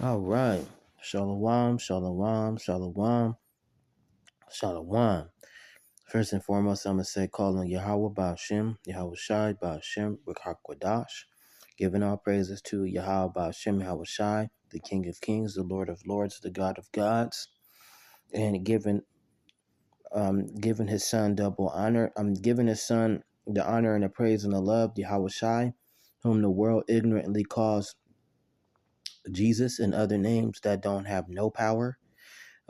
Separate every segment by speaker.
Speaker 1: All right. Shalom, shalom, shalom, shalom. First and foremost, I'm going to say, call on Yahawah Ba'ashem, Yahweh Shai Ba'ashem, Rakakwadash. Giving all praises to Yahawah Ba'ashem, Yahweh Shai, the King of Kings, the Lord of Lords, the God of Gods. And giving his son double honor. I'm giving his son the honor and the praise and the love, Yahweh Shai, whom the world ignorantly calls Jesus and other names that don't have no power.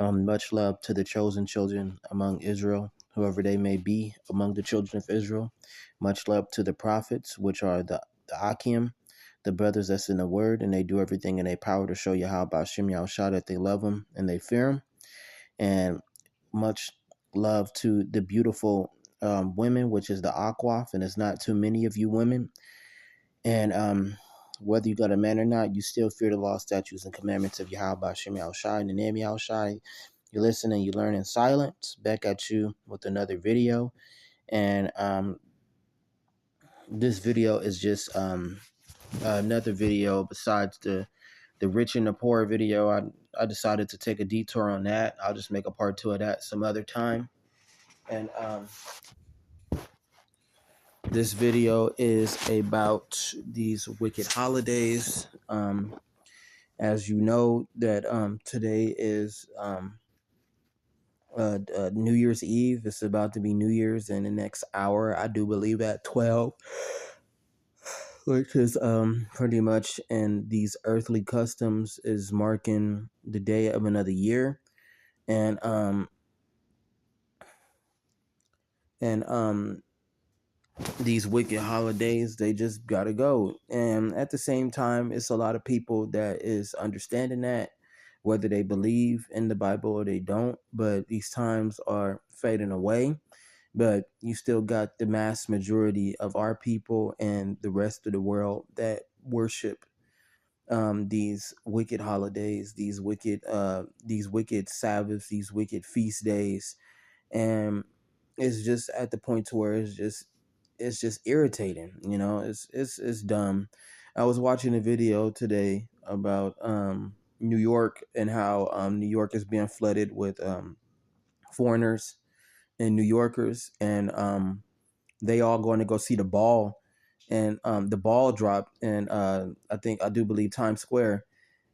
Speaker 1: Much love to the chosen children among Israel, whoever they may be among the children of Israel. Much love to the prophets, which are the Akim, the brothers that's in the word, and they do everything in their power to show you how about Shem Yahushua that they love him and they fear him. And much love to the beautiful women, which is the Akwaf, and it's not too many of you women. And whether you got a man or not, you still fear the law, statutes, and commandments of Yahweh Shem Yahushua in the name of Yahushua. You listen and you learn in silence. Back at you with another video. And this video is just another video besides the rich and the poor video. I decided to take a detour on that. I'll just make a part 2 of that some other time. And this video is about these wicked holidays. As you know that today is New Year's Eve. It's about to be New Year's in the next hour. I do believe at 12, which is pretty much in these earthly customs is marking the day of another year. And these wicked holidays, they just gotta go. And at the same time, it's a lot of people that is understanding that, whether they believe in the Bible or they don't. But these times are fading away. But you still got the mass majority of our people and the rest of the world that worship these wicked holidays, these wicked Sabbaths, these wicked feast days. And it's just at the point to where it's just irritating. It's dumb. I was watching a video today about New York and how New York is being flooded with foreigners and New Yorkers, and they all going to go see the ball, and the ball dropped, and I do believe Times Square,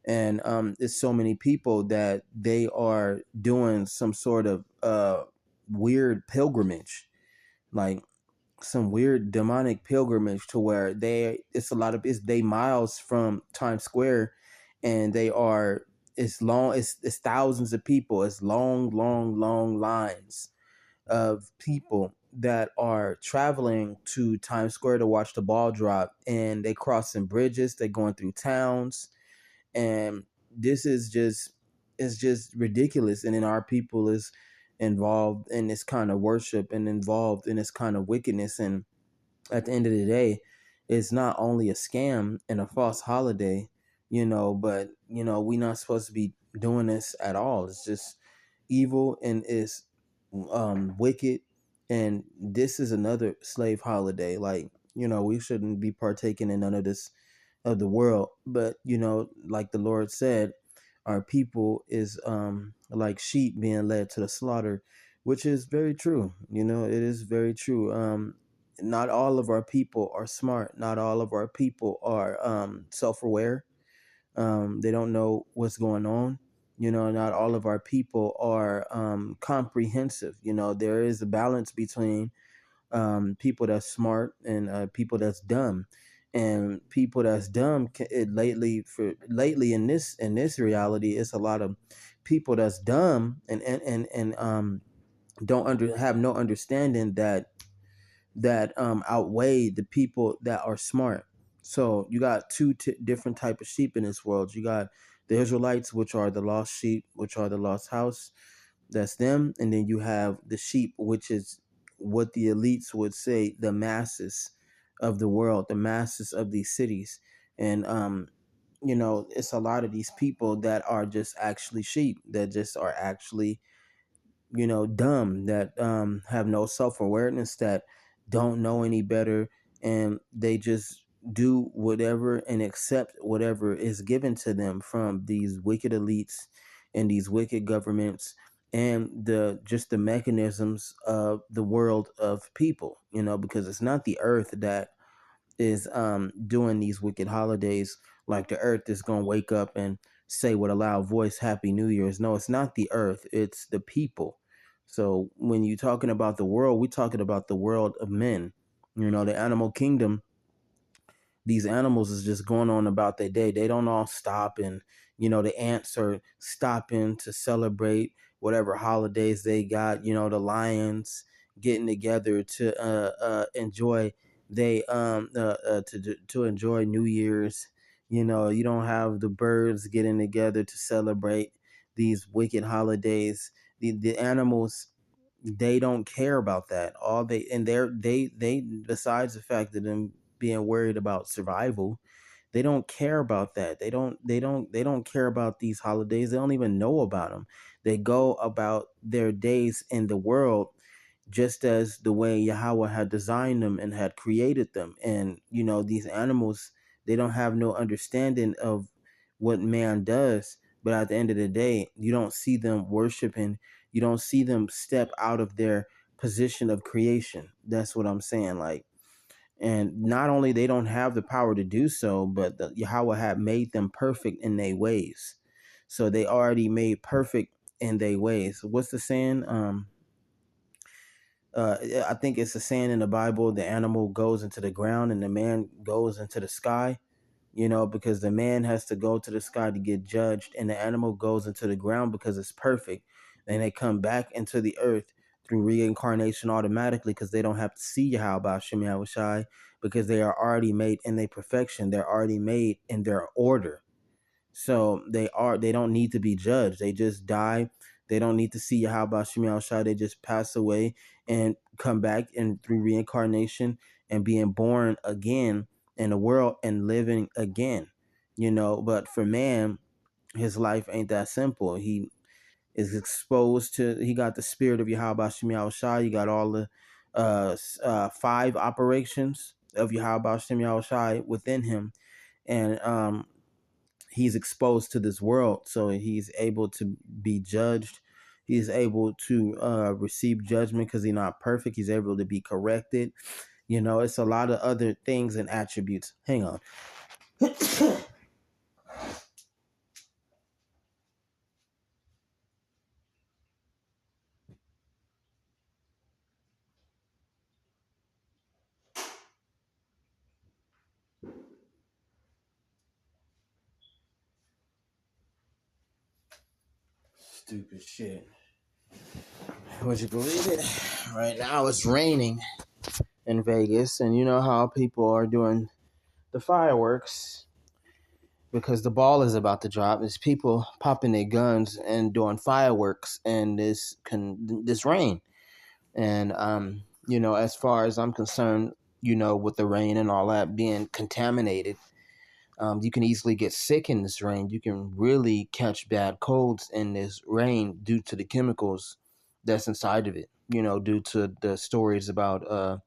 Speaker 1: and it's so many people that they are doing some sort of weird pilgrimage, like some weird demonic pilgrimage, to where they miles from Times Square, and they are it's thousands of people. It's long lines of people that are traveling to Times Square to watch the ball drop, and they crossing bridges, they going through towns, and this is just it's just ridiculous. And then our people is involved in this kind of worship and involved in this kind of wickedness. And at the end of the day, it's not only a scam and a false holiday, but we're not supposed to be doing this at all. It's just evil, and it's wicked. And this is another slave holiday. Like, we shouldn't be partaking in none of this of the world. But like the Lord said, our people is like sheep being led to the slaughter, which is very true. It is very true. Not all of our people are smart. Not all of our people are self-aware. They don't know what's going on. Not all of our people are comprehensive. There is a balance between people that's smart and people that's dumb. And people that's dumb, lately in this reality, it's a lot of people that's dumb and have no understanding that outweigh the people that are smart. So you got two different type of sheep in this world. You got the Israelites, which are the lost sheep, which are the lost house. That's them. And then you have the sheep, which is what the elites would say, the masses of the world, the masses of these cities. And it's a lot of these people that are just actually sheep, that just are actually dumb, that have no self-awareness, that don't know any better, and they just do whatever and accept whatever is given to them from these wicked elites and these wicked governments and the just the mechanisms of the world of people, because it's not the earth that is doing these wicked holidays. Like the earth is going to wake up and say with a loud voice, Happy New Year's. No, it's not the earth, it's the people. So when you're talking about the world, we're talking about the world of men. The animal kingdom, these animals is just going on about their day. They don't all stop, and the ants are stopping to celebrate whatever holidays they got. The lions getting together to enjoy to enjoy New Year's. You don't have the birds getting together to celebrate these wicked holidays. The animals, they don't care about that. All they and they besides the fact that them being worried about survival, they don't care about that. They don't care about these holidays. They don't even know about them. They go about their days in the world just as the way Yahawah had designed them and had created them. And these animals, they don't have no understanding of what man does. But at the end of the day, you don't see them worshiping. You don't see them step out of their position of creation. That's what I'm saying. Like, and not only they don't have the power to do so, but Yahweh had made them perfect in their ways. So they already made perfect in their ways. What's the saying? I think it's a saying in the Bible: the animal goes into the ground and the man goes into the sky. Because the man has to go to the sky to get judged, and the animal goes into the ground because it's perfect. And they come back into the earth through reincarnation automatically because they don't have to see Yahweh Shem Yahushai because they are already made in their perfection. They're already made in their order. So they don't need to be judged. They just die. They don't need to see Yahweh Shem Yahushai. They just pass away and come back and through reincarnation and being born again in the world and living again. But for man, his life ain't that simple. He is exposed to, he got the spirit of Yahweh Shem Yahushai. You got all the five operations of Yahweh Shem Yahushai within him. And he's exposed to this world, so he's able to be judged. He's able to receive judgment because he's not perfect. He's able to be corrected. It's a lot of other things and attributes. Hang on. Stupid shit. Would you believe it? Right now it's raining in Vegas, and you know how people are doing the fireworks because the ball is about to drop. There's people popping their guns and doing fireworks, and this rain. And as far as I'm concerned, with the rain and all that being contaminated, you can easily get sick in this rain. You can really catch bad colds in this rain due to the chemicals that's inside of it. Due to the stories about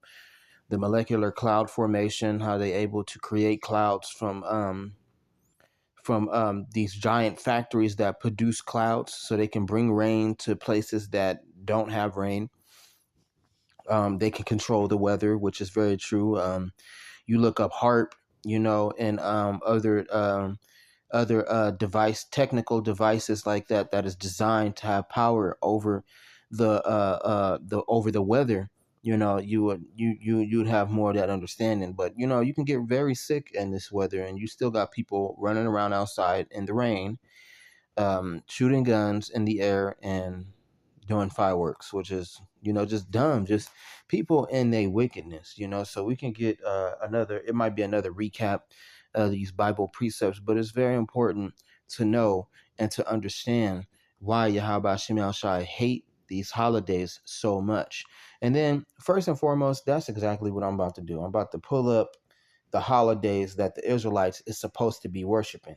Speaker 1: the molecular cloud formation, how they able to create clouds from these giant factories that produce clouds, so they can bring rain to places that don't have rain. They can control the weather, which is very true. You look up HARP, and other technical devices like that is designed to have power over the weather. You'd have more of that understanding. But you can get very sick in this weather, and you still got people running around outside in the rain, shooting guns in the air and doing fireworks, which is just dumb, just people in their wickedness. So we can get it might be another recap of these Bible precepts, but it's very important to know and to understand why Yahweh Shem Shai hate these holidays so much. And then first and foremost, that's exactly what I'm about to do. I'm about to pull up the holidays that the Israelites is supposed to be worshiping.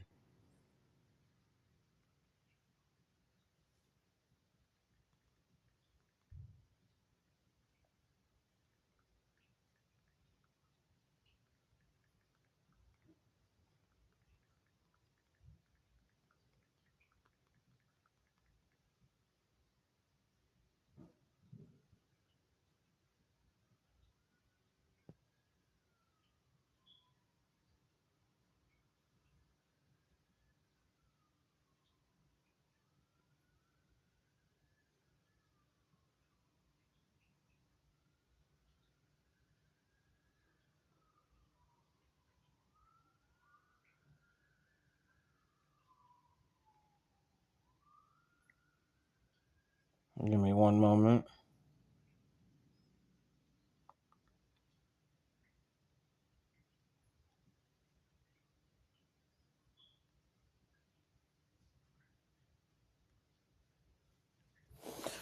Speaker 1: Give me one moment.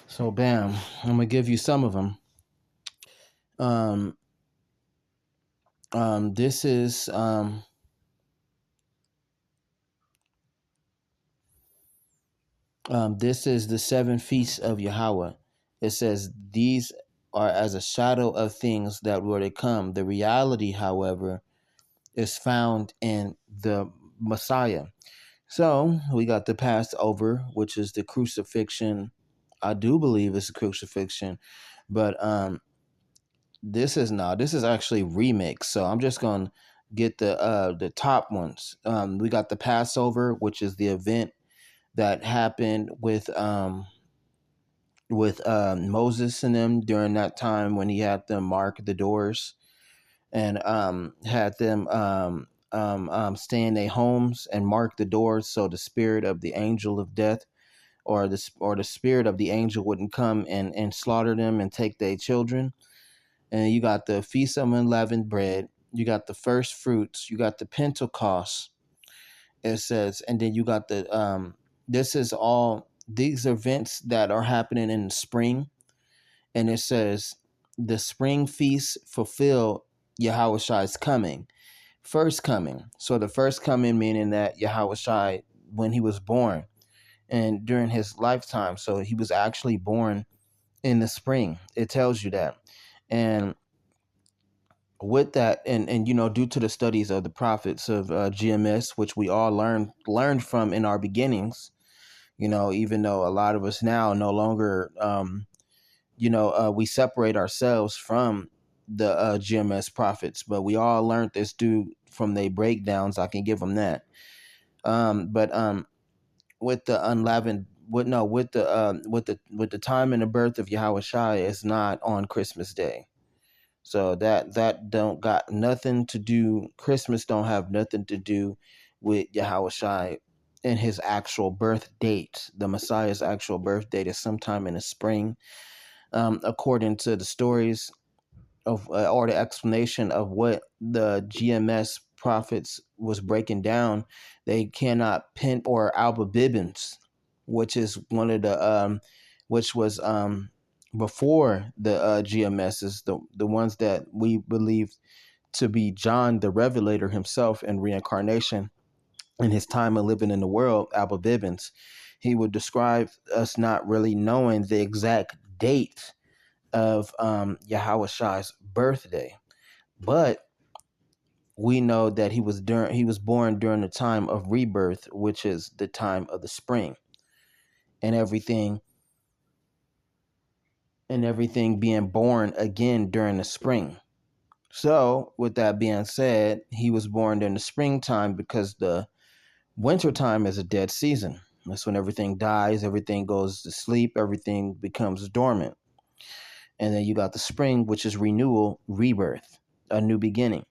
Speaker 1: So, bam, I'm gonna give you some of them. Um, this is this is the seven feasts of Yahawah. It says these are as a shadow of things that were to come. The reality, however, is found in the Messiah. So we got the Passover, which is the crucifixion. I do believe it's a crucifixion, but this is actually remix. So I'm just gonna get the top ones. We got the Passover, which is the event that happened with Moses and them during that time when he had them mark the doors and had them stay in their homes and mark the doors so the spirit of the angel of death or the spirit of the angel wouldn't come and slaughter them and take their children. And you got the feast of unleavened bread, you got the first fruits, you got the Pentecost. It says, and then you got the this is all these events that are happening in the spring, and it says the spring feast fulfill Yahweh's coming, first coming. So the first coming meaning that Yahweh when he was born and during his lifetime. So he was actually born in the spring. It tells you that. And with that, and you know, due to the studies of the prophets of GMS, which we all learned from in our beginnings, you know, even though a lot of us now no longer we separate ourselves from the GMS prophets, but we all learned this due from their breakdowns. I can give them that. But with the unleavened, with the time and the birth of Yahweh Shai is not on Christmas Day. So that don't got nothing to do. Christmas don't have nothing to do with Yahweh Shai and his actual birth date. The Messiah's actual birth date is sometime in the spring, according to the stories of or the explanation of what the GMS prophets was breaking down. They cannot pin or Alba Bibbins, which is one of the which was before the GMSs, the ones that we believe to be John the Revelator himself in reincarnation in his time of living in the world, Alba Bibbins. He would describe us not really knowing the exact date of Yahweh Shai's birthday, but we know that he was born during the time of rebirth, which is the time of the spring, and everything being born again during the spring. So, with that being said, he was born during the springtime because the wintertime is a dead season. That's when everything dies, everything goes to sleep, everything becomes dormant. And then you got the spring, which is renewal, rebirth, a new beginning.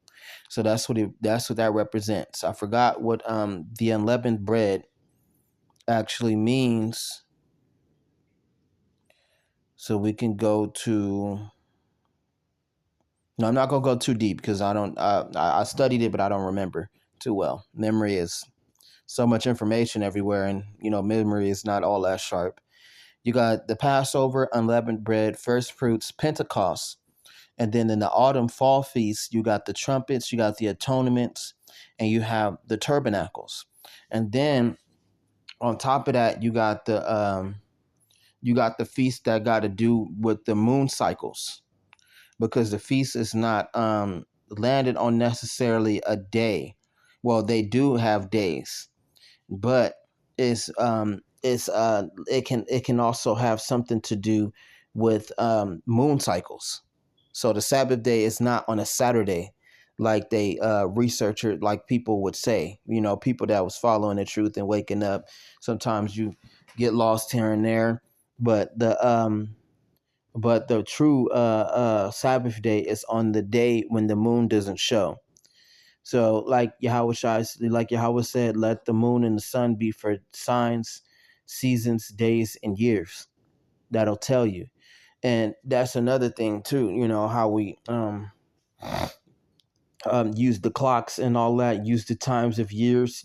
Speaker 1: So that's what that represents. I forgot what the unleavened bread actually means. So we can go to. No, I'm not gonna go too deep because I don't. I studied it, but I don't remember too well. Memory is so much information everywhere, and you know, memory is not all that sharp. You got the Passover, unleavened bread, first fruits, Pentecost. And then in the autumn fall feast, you got the trumpets, you got the atonements, and you have the tabernacles. And then on top of that, you got the feast that got to do with the moon cycles, because the feast is not landed on necessarily a day. Well, they do have days, but it can also have something to do with moon cycles. So the Sabbath day is not on a Saturday, like they researcher like people would say. You know, people that was following the truth and waking up. Sometimes you get lost here and there, but the true Sabbath day is on the day when the moon doesn't show. So, like Yahweh said, let the moon and the sun be for signs, seasons, days, and years. that'll tell you. And that's another thing too, how we use the clocks and all that, use the times of years.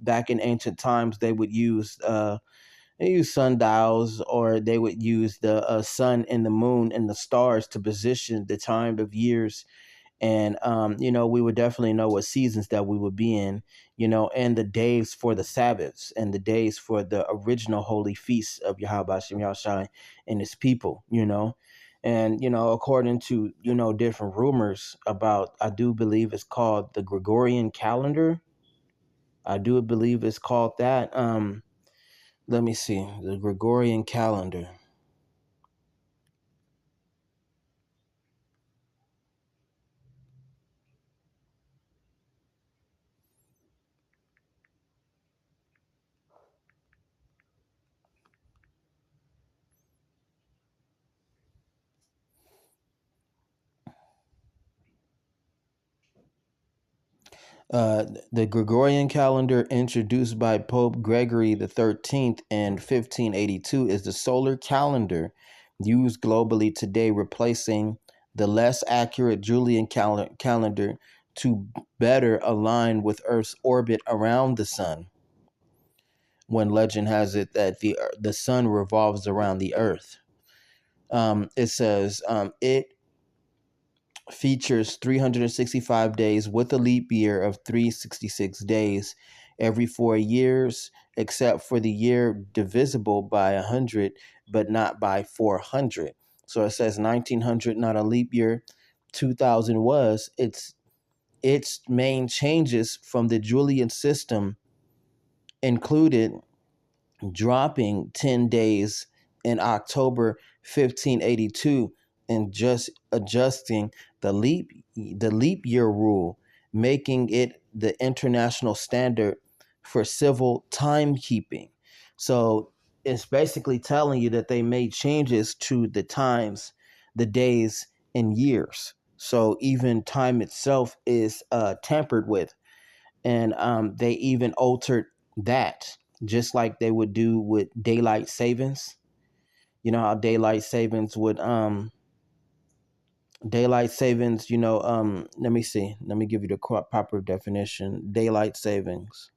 Speaker 1: Back in ancient times, they use sundials, or they would use the sun and the moon and the stars to position the time of years. And we would definitely know what seasons that we would be in, and the days for the Sabbaths and the days for the original holy feasts of Yahweh Shem Yahshai and his people. And according to different rumors about, I do believe it's called the Gregorian calendar. I do believe it's called that. Let me see, the Gregorian calendar. The Gregorian calendar, introduced by Pope Gregory the 13th in 1582, is the solar calendar used globally today, replacing the less accurate Julian calendar to better align with Earth's orbit around the sun. When legend has it that the sun revolves around the Earth. It says it features 365 days with a leap year of 366 days every 4 years, except for the year divisible by 100, but not by 400. So it says 1900, not a leap year. 2000 was. Its main changes from the Julian system included dropping 10 days in October 1582 and just adjusting the leap year rule, making it the international standard for civil timekeeping. So it's basically telling you that they made changes to the times, the days, and years. So even time itself is tampered with, and they even altered that, just like they would do with daylight savings. You know how daylight savings, let me see, let me give you the proper definition. Daylight savings,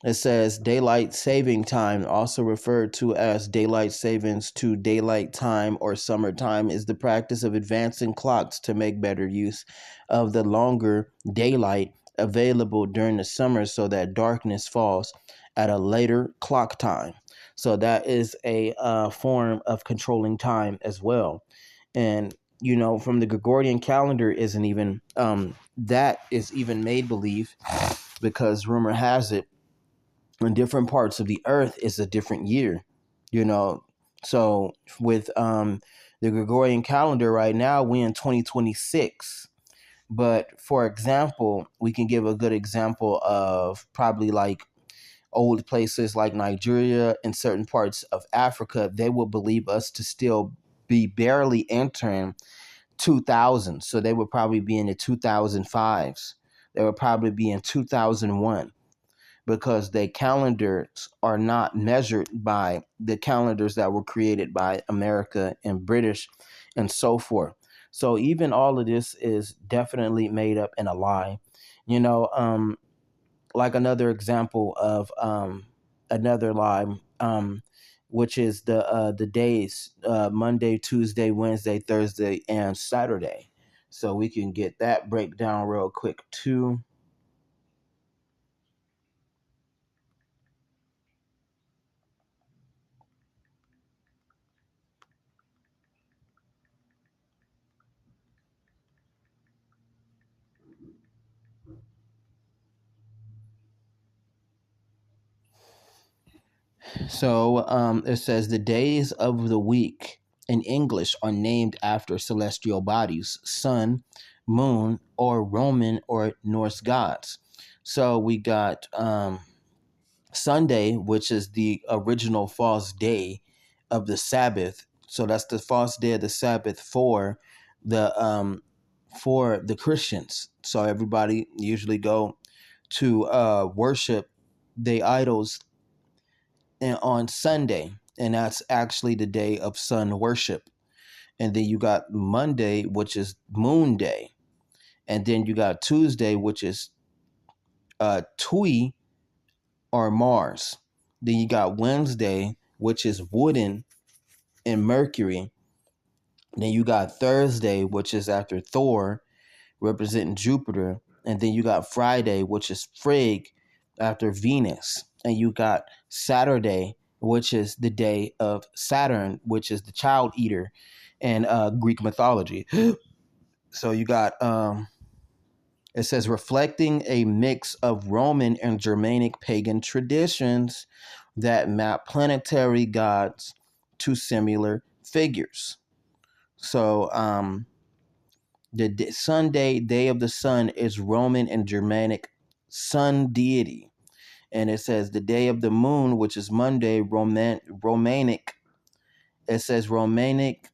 Speaker 1: it says daylight saving time, also referred to as daylight savings to daylight time or summertime, is the practice of advancing clocks to make better use of the longer daylight available during the summer so that darkness falls at a later clock time. So that is a form of controlling time as well. And from the Gregorian calendar isn't even that is even made believe, because rumor has it in different parts of the earth it's a different year. you know so with the Gregorian calendar right now, we in 2026. But for example, we can give a good example of probably like old places like Nigeria and certain parts of Africa. They will believe us to still be barely entering 2000, so they would probably be in the 2005s. They would probably be in 2001, because their calendars are not measured by the calendars that were created by America and British and so forth. So even all of this is definitely made up and a lie. You know, like another example of another lie, which is the days, Monday, Tuesday, Wednesday, Thursday, and Saturday. So we can get that breakdown real quick too. So it says the days of the week in English are named after celestial bodies, sun, moon, or Roman or Norse gods. So we got Sunday, which is the original false day of the Sabbath. So that's the false day of the Sabbath for the Christians. So everybody usually go to worship the idols and on Sunday, and that's actually the day of sun worship. And then you got Monday, which is Moon Day, and then you got Tuesday, which is Tui or Mars. Then you got Wednesday, which is Wooden and Mercury. Then you got Thursday, which is after Thor, representing Jupiter. And then you got Friday, which is Frigg, after Venus. And you got Saturday, which is the day of Saturn, which is the child eater in Greek mythology. So you got it says reflecting a mix of Roman and Germanic pagan traditions that map planetary gods to similar figures. So the Sunday, day of the sun, is Roman and Germanic sun deity. And it says the day of the moon, which is Monday, Romanic. It says Romanic,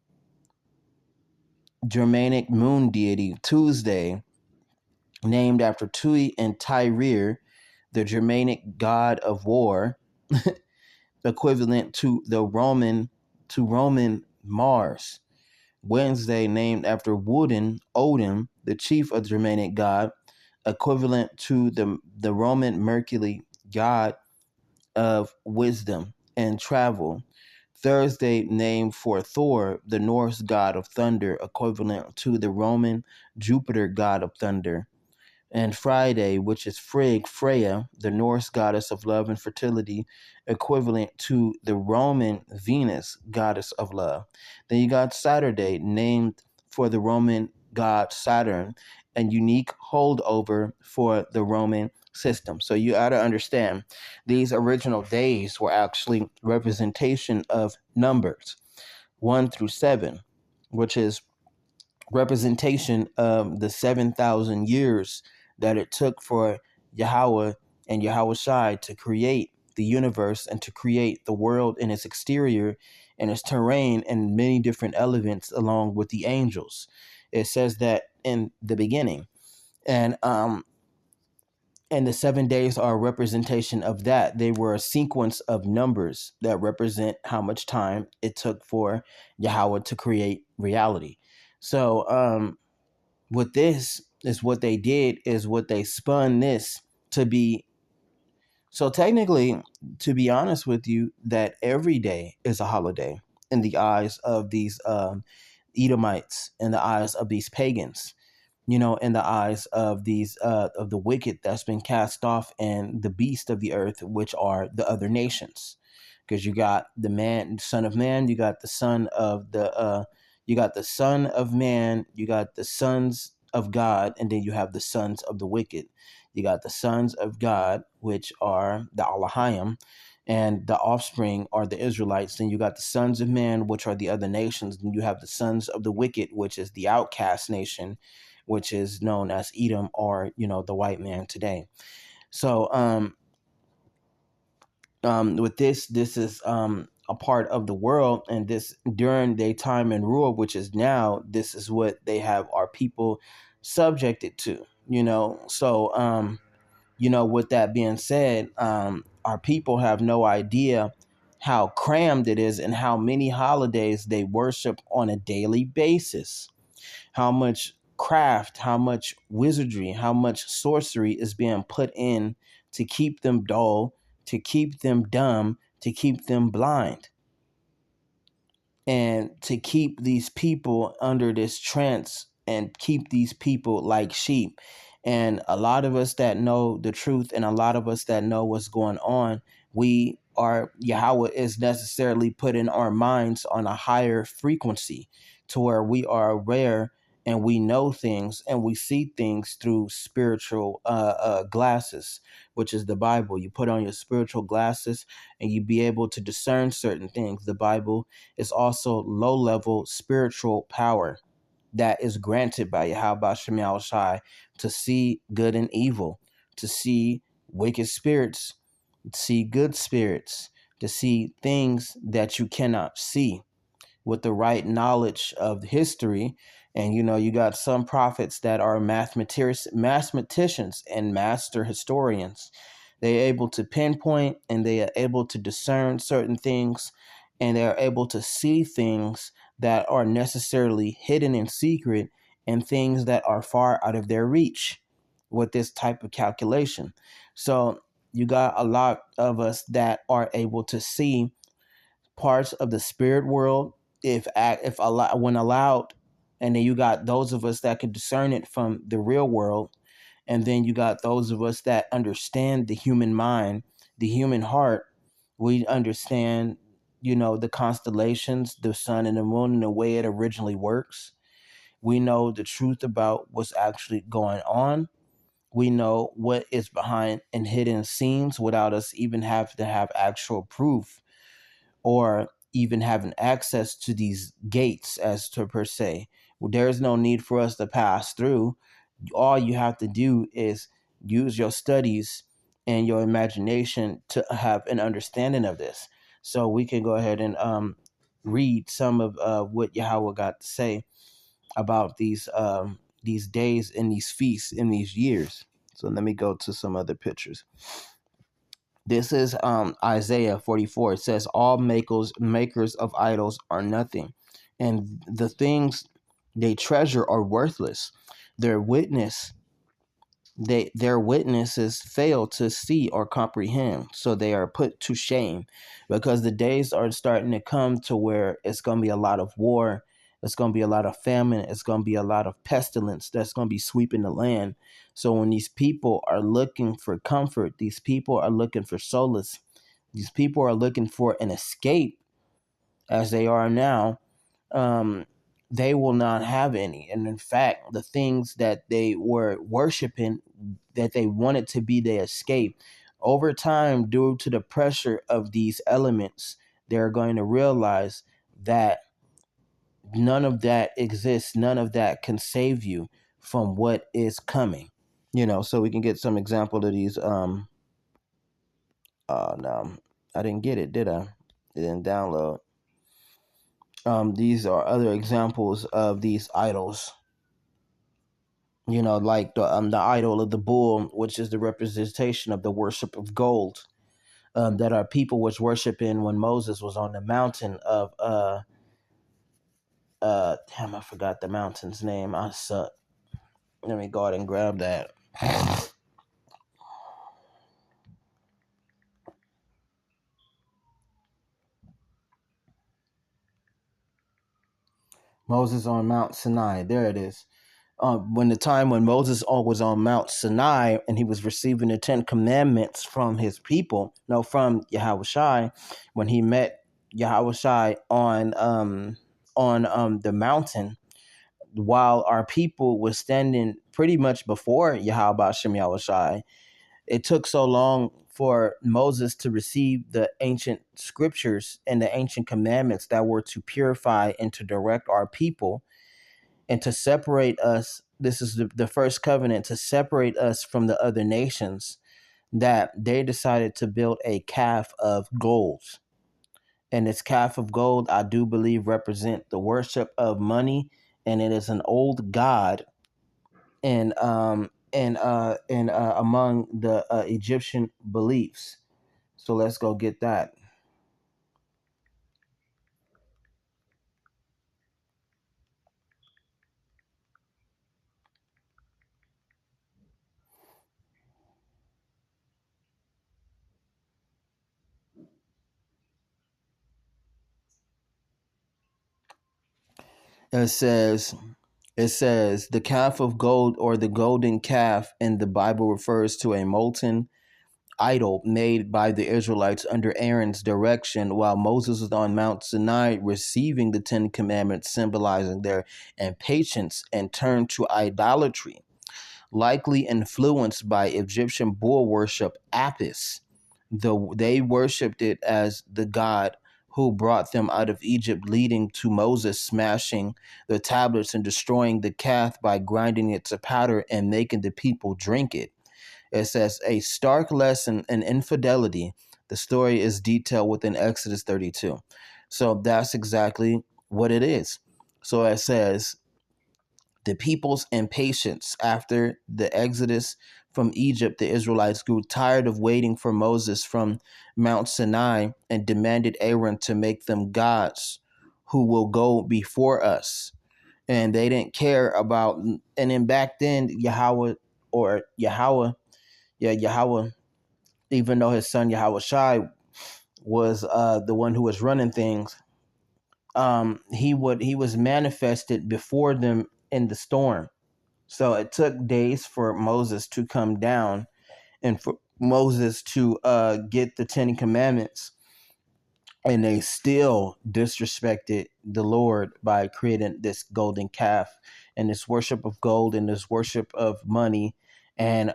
Speaker 1: Germanic moon deity. Tuesday, named after Tui and Tyrir, the Germanic god of war, equivalent to Roman Mars. Wednesday, named after Odin, the chief of the Germanic god, equivalent to the Roman Mercury, god of wisdom and travel. Thursday, named for Thor, the Norse god of thunder, equivalent to the Roman Jupiter, god of thunder. And Friday, which is Frigg, Freya, the Norse goddess of love and fertility, equivalent to the Roman Venus, goddess of love. Then you got Saturday, named for the Roman god Saturn, and unique holdover for the Roman system. So you ought to understand these original days were actually representation of numbers 1 through 7, which is representation of the 7,000 years that it took for Yahawah and Yahawah to create the universe and to create the world in its exterior and its terrain and many different elements along with the angels. It says that in the beginning. And the 7 days are a representation of that. They were a sequence of numbers that represent how much time it took for Yahawah to create reality. So with this is what they did is what they spun this to be. So technically, to be honest with you, that every day is a holiday in the eyes of these Edomites, in the eyes of these pagans, in the eyes of these of the wicked that's been cast off, and the beast of the earth, which are the other nations. Because you got the man, son of man, you got the son of you got the son of man, you got the sons of God, and then you have the sons of the wicked. You got the sons of God, which are the Alahayim, and the offspring are the Israelites. Then you got the sons of man, which are the other nations. Then you have the sons of the wicked, which is the outcast nation, which is known as Edom, or the white man today. So with this is a part of the world, and this during their time in rule, which is now, this is what they have our people subjected to. So with that being said, our people have no idea how crammed it is and how many holidays they worship on a daily basis, how much craft, how much wizardry, how much sorcery is being put in to keep them dull, to keep them dumb, to keep them blind, and to keep these people under this trance and keep these people like sheep. And a lot of us that know the truth and a lot of us that know what's going on, Yahawah is necessarily putting our minds on a higher frequency to where we are aware and we know things and we see things through spiritual glasses, which is the Bible. You put on your spiritual glasses and you be able to discern certain things. The Bible is also low-level spiritual power that is granted by Yahawah Shem Yahushai to see good and evil, to see wicked spirits, to see good spirits, to see things that you cannot see with the right knowledge of history. And you got some prophets that are mathematicians and master historians They're able to pinpoint and they are able to discern certain things, and they are able to see things that are necessarily hidden in secret and things that are far out of their reach with this type of calculation. So you got a lot of us that are able to see parts of the spirit world if allowed, when allowed, and then you got those of us that can discern it from the real world, and then you got those of us that understand the human mind, the human heart. We understand, the constellations, the sun and the moon, and the way it originally works. We know the truth about what's actually going on. We know what is behind and hidden scenes without us even having to have actual proof or even having access to these gates as to per se. There is no need for us to pass through. All you have to do is use your studies and your imagination to have an understanding of this. So we can go ahead and read some of what Yahawah got to say about these days and these feasts in these years. So let me go to some other pictures. This is Isaiah 44. It says, all makers of idols are nothing, and the things they treasure are worthless. Their witness their witnesses fail to see or comprehend, so they are put to shame, because the days are starting to come to where it's going to be a lot of war, it's going to be a lot of famine, it's going to be a lot of pestilence that's going to be sweeping the land. So when these people are looking for comfort, these people are looking for solace, these people are looking for an escape, as they are now, um, they will not have any. And in fact, the things that they were worshiping, that they wanted to be their escape, over time, due to the pressure of these elements, they're going to realize that none of that exists. None of that can save you from what is coming. So we can get some example of these. No, I didn't get it, did I? It didn't download. These are other examples of these idols. Like the idol of the bull, which is the representation of the worship of gold. That our people was worshiping when Moses was on the mountain of damn, I forgot the mountain's name. I suck. Let me go ahead and grab that. Moses on Mount Sinai. There it is. When the time when Moses was on Mount Sinai and he was receiving the 10 Commandments from his people, no, from Yahawah, when he met Yahawah on the mountain, while our people was standing pretty much before Yahawah, it took so long for Moses to receive the ancient scriptures and the ancient commandments that were to purify and to direct our people and to separate us. This is the first covenant to separate us from the other nations, that they decided to build a calf of gold. And this calf of gold, I do believe, represent the worship of money, and it is an old god and among the Egyptian beliefs. So let's go get that. It says the calf of gold, or the golden calf, in the Bible refers to a molten idol made by the Israelites under Aaron's direction while Moses was on Mount Sinai receiving the 10 Commandments, symbolizing their impatience and turn to idolatry, likely influenced by Egyptian bull worship Apis. Though they worshipped it as the god who brought them out of Egypt, leading to Moses smashing the tablets and destroying the calf by grinding it to powder and making the people drink it. It says, a stark lesson in infidelity. The story is detailed within Exodus 32. So that's exactly what it is. So it says, the people's impatience after the Exodus from Egypt, the Israelites grew tired of waiting for Moses from Mount Sinai and demanded Aaron to make them gods who will go before us. And they didn't care about, and then back then, Yahawah, even though his son Yahawah Shai was the one who was running things, he was manifested before them in the storm. So it took days for Moses to come down and for Moses to get the Ten Commandments, and they still disrespected the Lord by creating this golden calf and this worship of gold and this worship of money and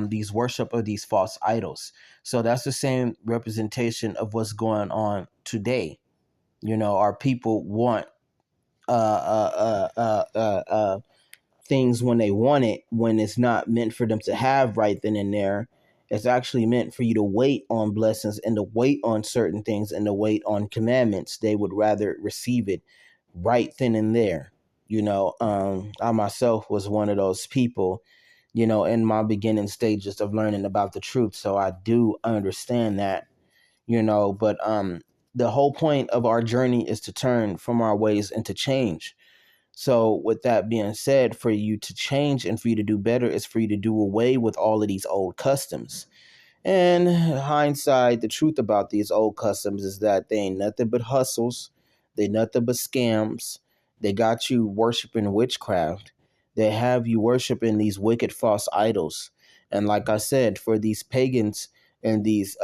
Speaker 1: these worship of these false idols. So that's the same representation of what's going on today. You know, our people want uh, uh, uh, uh, uh, uh, things when they want it, when it's not meant for them to have right then and there. It's actually meant for you to wait on blessings and to wait on certain things and to wait on commandments. They would rather receive it right then and there. I myself was one of those people, in my beginning stages of learning about the truth. So I do understand that, but the whole point of our journey is to turn from our ways and to change. So, with that being said, for you to change and for you to do better is for you to do away with all of these old customs. And hindsight, the truth about these old customs is that they ain't nothing but hustles. They nothing but scams. They got you worshiping witchcraft. They have you worshiping these wicked false idols. And like I said, for these pagans and these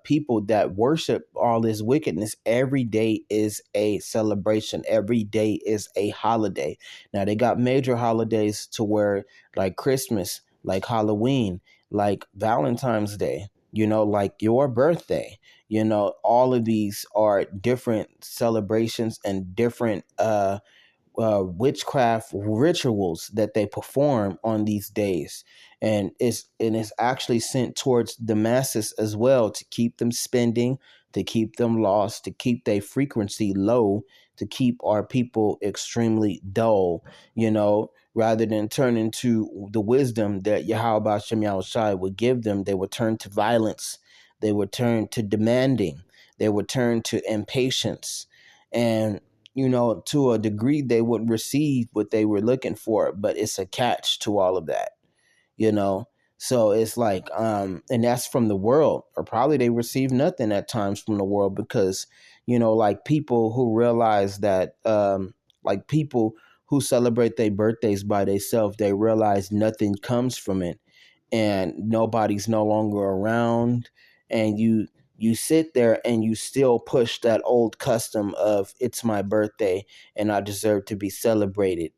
Speaker 1: people that worship all this wickedness, every day is a celebration. Every day is a holiday. Now they got major holidays to where like Christmas, like Halloween, like Valentine's Day, like your birthday. All of these are different celebrations and different witchcraft rituals that they perform on these days, and it's actually sent towards the masses as well to keep them spending, to keep them lost, to keep their frequency low, to keep our people extremely dull, rather than turn into the wisdom that Yahawah Shem Shai would give them. They would turn to violence, they would turn to demanding, they would turn to impatience, and to a degree, they would receive what they were looking for, but it's a catch to all of that, you know. So it's like, and that's from the world, or probably they receive nothing at times from the world because, like people who realize that, like people who celebrate their birthdays by themselves, they realize nothing comes from it, and nobody's no longer around, and you sit there and you still push that old custom of it's my birthday and I deserve to be celebrated,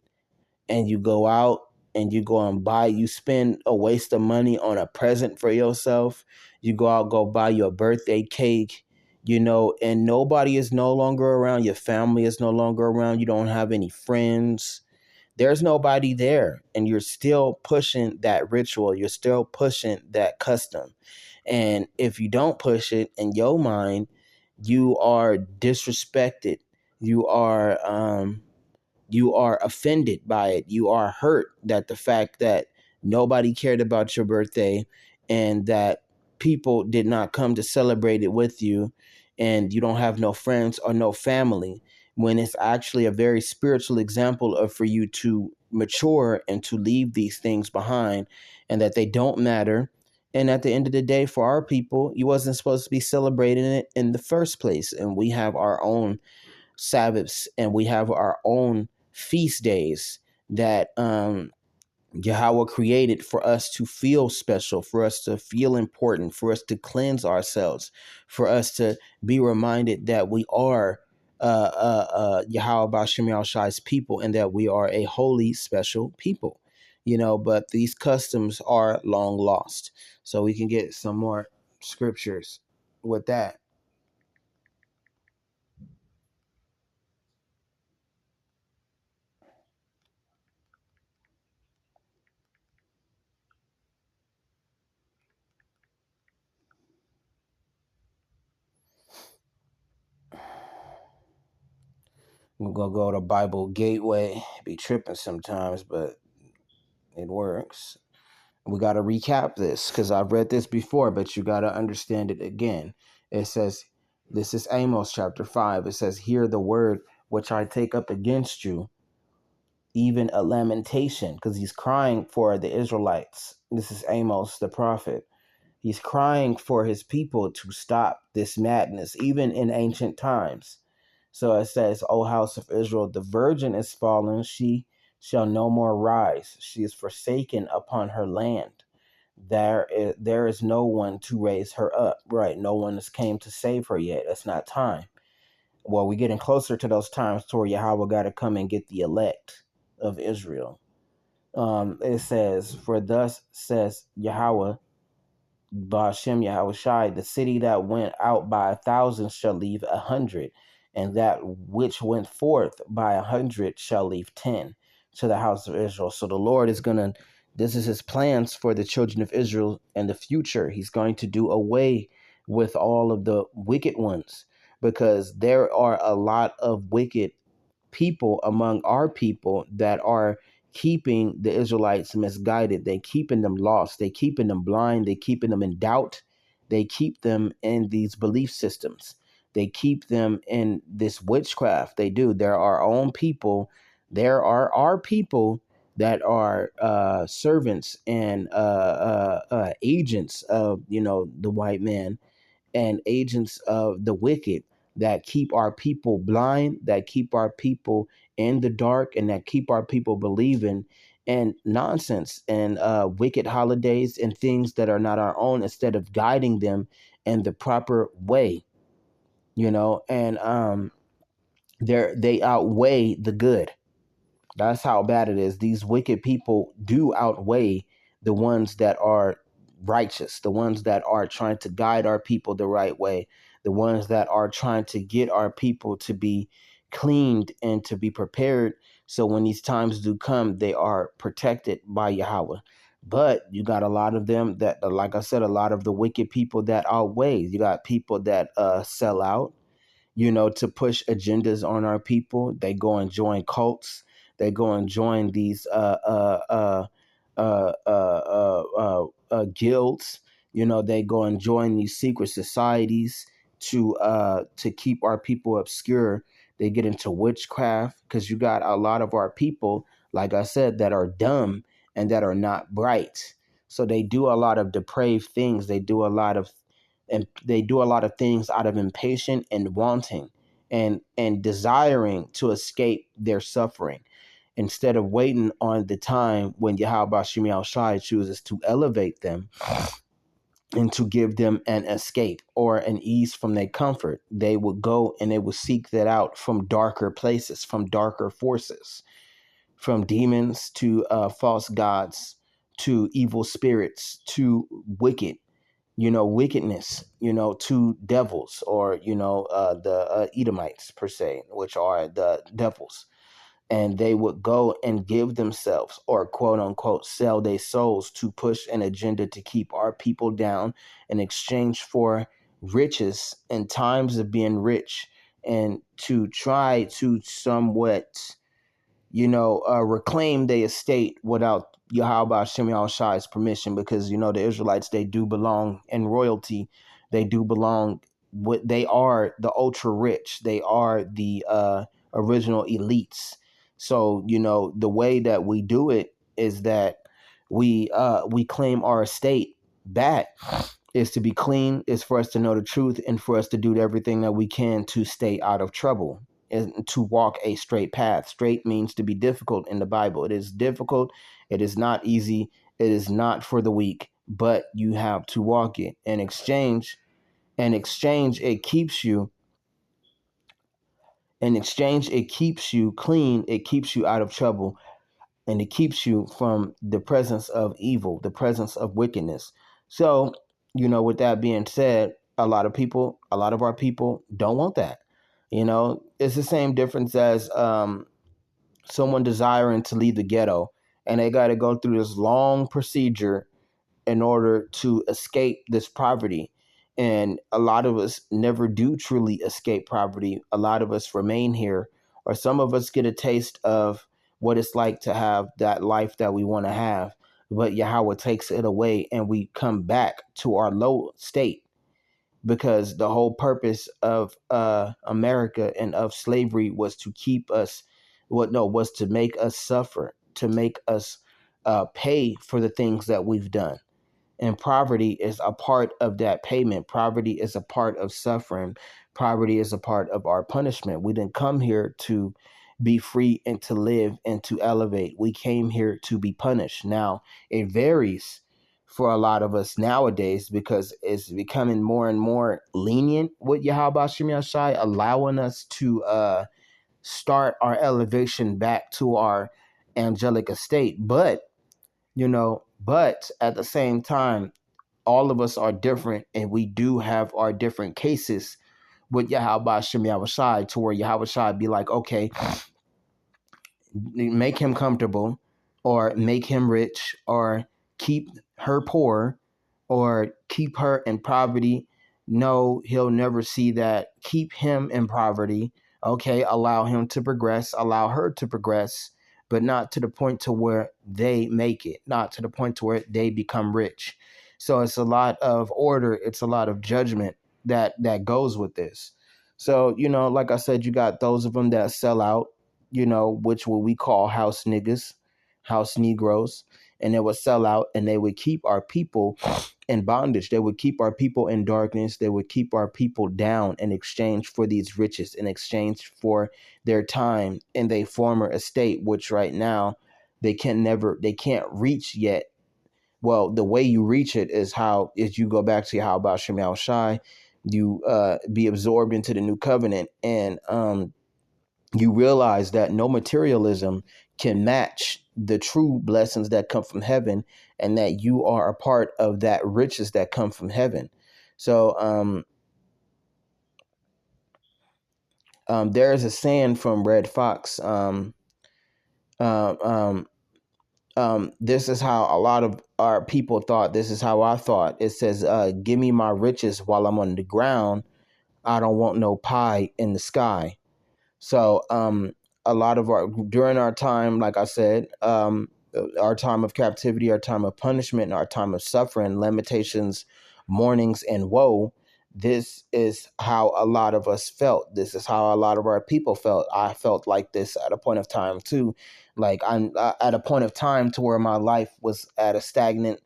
Speaker 1: and you go out and you go and buy, you spend a waste of money on a present for yourself, you go out, go buy your birthday cake, and nobody is no longer around, your family is no longer around, you don't have any friends, there's nobody there, and you're still pushing that ritual, you're still pushing that custom. And if you don't push it in your mind, you are disrespected, you are you are offended by it, you are hurt that the fact that nobody cared about your birthday and that people did not come to celebrate it with you, and you don't have no friends or no family, when it's actually a very spiritual example of for you to mature and to leave these things behind, and that they don't matter. And at the end of the day, for our people, you wasn't supposed to be celebrating it in the first place, and we have our own Sabbaths and we have our own feast days that Yahawah created for us to feel special, for us to feel important, for us to cleanse ourselves, for us to be reminded that we are Yahawah Bashem Shai's people, and that we are a holy, special people. But these customs are long lost. So we can get some more scriptures with that. I'm gonna go to Bible Gateway. Be tripping sometimes, but it works. We got to recap this because I've read this before, but you got to understand it again. It says, this is Amos chapter 5. It says, hear the word which I take up against you, even a lamentation, because he's crying for the Israelites. This is Amos the prophet. He's crying for his people to stop this madness, even in ancient times. So it says, O house of Israel, the virgin is fallen. She shall no more rise. She is forsaken upon her land. There is no one to raise her up. Right. No one has came to save her yet. It's not time. Well, we're getting closer to those times to where Yahawah got to come and get the elect of Israel. It says, for thus says Yahawah, Ba'ashem Yahushai, the city that went out by 1,000 shall leave 100, and that which went forth by 100 shall leave 10 to the house of Israel. So the Lord is gonna, this is his plans for the children of Israel in the future. He's going to do away with all of the wicked ones, because there are a lot of wicked people among our people that are keeping the Israelites misguided. They keeping them lost. They keeping them blind. They keeping them in doubt. They keep them in these belief systems. They keep them in this witchcraft. They do. There are our own people. There are our people that are servants and agents of, the white man, and agents of the wicked that keep our people blind, that keep our people in the dark, and that keep our people believing in nonsense and wicked holidays and things that are not our own, instead of guiding them in the proper way, and they outweigh the good. That's how bad it is. These wicked people do outweigh the ones that are righteous, the ones that are trying to guide our people the right way, the ones that are trying to get our people to be cleaned and to be prepared. So when these times do come, they are protected by Yahawah. But you got a lot of them that, like I said, a lot of the wicked people that outweigh. You got people that sell out, to push agendas on our people. They go and join cults. They go and join these guilds. They go and join these secret societies to keep our people obscure. They get into witchcraft, because you got a lot of our people, like I said, that are dumb and that are not bright. So they do a lot of depraved things. They do a lot of things out of impatient and wanting and desiring to escape their suffering, instead of waiting on the time when Yahawah Shemi Shai chooses to elevate them and to give them an escape or an ease from their comfort. They would go and they would seek that out from darker places, from darker forces, from demons to false gods, to evil spirits, to wickedness, to devils, or, the Edomites per se, which are the devils. And they would go and give themselves, or quote unquote, sell their souls to push an agenda to keep our people down in exchange for riches and times of being rich, and to try to somewhat reclaim their estate without Yahawah Shem Shai's permission, because the Israelites, they do belong in royalty. They do belong. They are the ultra rich. They are the original elites. So the way that we do it is that we claim our estate back. Is to be clean, is for us to know the truth, and for us to do everything that we can to stay out of trouble and to walk a straight path. Straight means to be difficult in the Bible. It is difficult. It is not easy. It is not for the weak, but you have to walk it. In exchange, it keeps you. In exchange, it keeps you clean. It keeps you out of trouble, and it keeps you from the presence of evil, the presence of wickedness. So, with that being said, a lot of our people don't want that. It's the same difference as someone desiring to leave the ghetto, and they got to go through this long procedure in order to escape this poverty. And a lot of us never do truly escape poverty. A lot of us remain here, or some of us get a taste of what it's like to have that life that we want to have. but Yahawah takes it away and we come back to our low state, because the whole purpose of America and of slavery was to keep us, was to make us suffer, to make us pay for the things that we've done. And poverty is a part of that payment. Poverty is a part of suffering. Poverty is a part of our punishment. We didn't come here to be free and to live and to elevate. We came here to be punished. Now, it varies for a lot of us nowadays because it's becoming more and more lenient with Yahweh Shem Yashai, allowing us to start our elevation back to our angelic estate. But at the same time, all of us are different, and we do have our different cases with Yahweh Shem Yahushai, to where Yahweh Shai be like, okay, make him comfortable, or make him rich, or keep her poor, or keep her in poverty. No, he'll never see that. Keep him in poverty. Okay, allow him to progress, allow her to progress, but not to the point to where they make it, not to the point to where they become rich. So it's a lot of order, it's a lot of judgment that goes with this. So, like I said, you got those of them that sell out, which what we call house niggas, house Negroes, and they would sell out and they would keep our people in bondage. They would keep our people in darkness. They would keep our people down in exchange for these riches, in exchange for their time in their former estate, which right now they can't reach yet. Well, the way you reach it is you go back to how about Shemal Shai, you be absorbed into the new covenant, and you realize that no materialism can match the true blessings that come from heaven, and that you are a part of that riches that come from heaven. So there is a saying from Red Fox. Uh, um, this is how a lot of our people thought. This is how I thought. It says, give me my riches while I'm on the ground. I don't want no pie in the sky. So a lot of during our time, like I said, our time of captivity, our time of punishment, and our time of suffering, limitations, mournings, and woe, this is how a lot of us felt. This is how a lot of our people felt. I felt like this at a point of time too. Like I'm at a point of time to where my life was at a stagnant,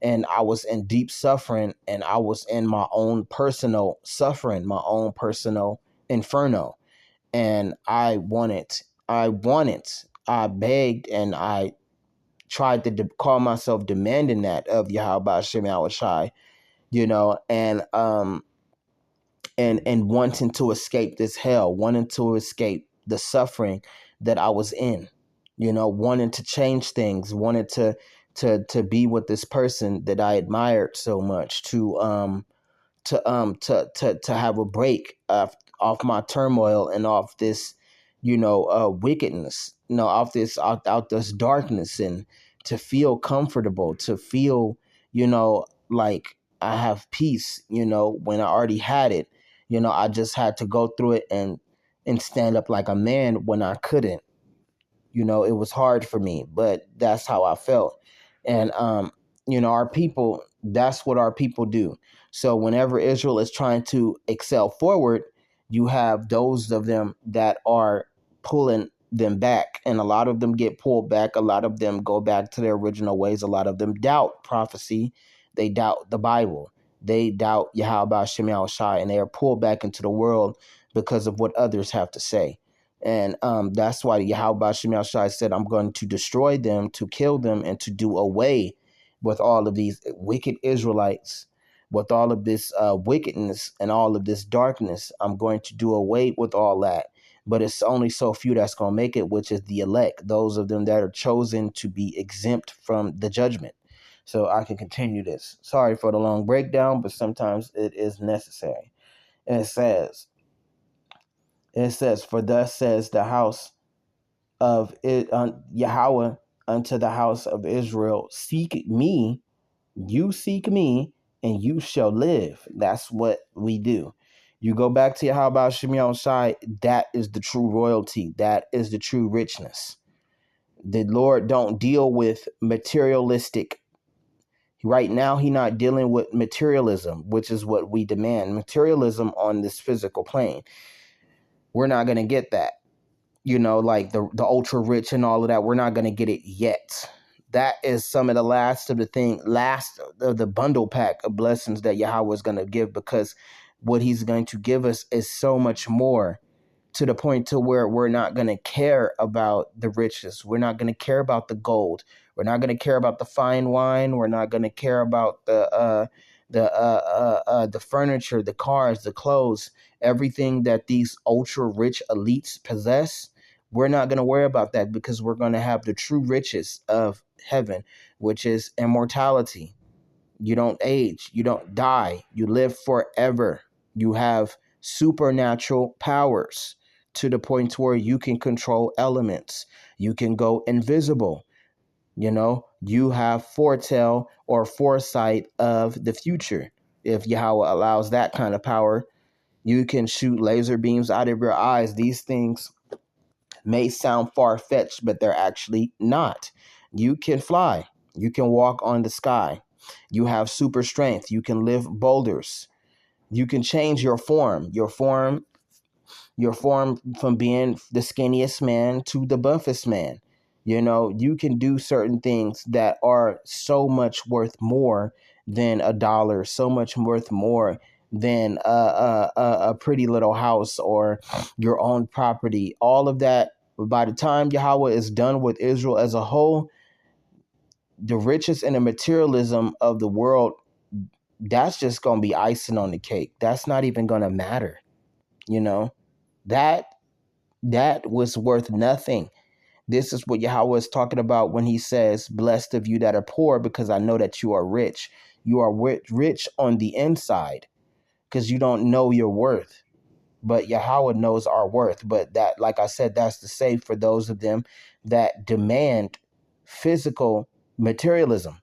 Speaker 1: and I was in deep suffering, and I was in my own personal suffering, my own personal inferno. And I begged, and I tried to call myself demanding that of Yahweh Shem Shai, and wanting to escape this hell, wanting to escape the suffering that I was in, wanting to change things, wanted to be with this person that I admired so much, to have a break off my turmoil and off this, wickedness, off this out this darkness, and to feel comfortable, to feel, like I have peace, when I already had it. I just had to go through it and stand up like a man when I couldn't. It was hard for me, but that's how I felt. And our people, that's what our people do. So whenever Israel is trying to excel forward, you have those of them that are pulling them back, and a lot of them get pulled back. A lot of them go back to their original ways. A lot of them doubt prophecy. They doubt the Bible. They doubt Yahweh Shem Shai, and they are pulled back into the world because of what others have to say. And that's why Yahweh Shem Shai said, I'm going to destroy them, to kill them, and to do away with all of these wicked Israelites, with all of this wickedness and all of this darkness. I'm going to do away with all that. But it's only so few that's going to make it, which is the elect, those of them that are chosen to be exempt from the judgment. So I can continue this. Sorry for the long breakdown, but sometimes it is necessary. And it says, for thus says the house of it, Yahweh unto the house of Israel, seek me, you seek me, and you shall live. That's what we do. You go back to Yahweh Shem Shai, that is the true royalty. That is the true richness. The Lord don't deal with materialistic. Right now, He not dealing with materialism, which is what we demand. Materialism on this physical plane. We're not going to get that. Like the ultra rich and all of that. We're not going to get it yet. That is some of the last of the bundle pack of blessings that Yahawah is going to give, because what He's going to give us is so much more, to the point to where we're not going to care about the riches. We're not going to care about the gold. We're not going to care about the fine wine. We're not going to care about the furniture, the cars, the clothes, everything that these ultra rich elites possess. We're not going to worry about that, because we're going to have the true riches of heaven, which is immortality. You don't age, you don't die, you live forever. You have supernatural powers, to the point where you can control elements. You can go invisible. You have foretell or foresight of the future. If Yahawah allows that kind of power, you can shoot laser beams out of your eyes. These things may sound far-fetched, but they're actually not. You can fly. You can walk on the sky. You have super strength. You can lift boulders. You can change your form. Your form from being the skinniest man to the buffest man. You can do certain things that are so much worth more than $1, so much worth more than a pretty little house or your own property. All of that, by the time Yahawah is done with Israel as a whole, the riches and the materialism of the world, that's just going to be icing on the cake. That's not even going to matter. That was worth nothing. This is what Yahawah is talking about when He says, blessed of you that are poor, because I know that you are rich. You are rich on the inside, because you don't know your worth. But Yahawah knows our worth. But that, like I said, that's to say for those of them that demand physical materialism.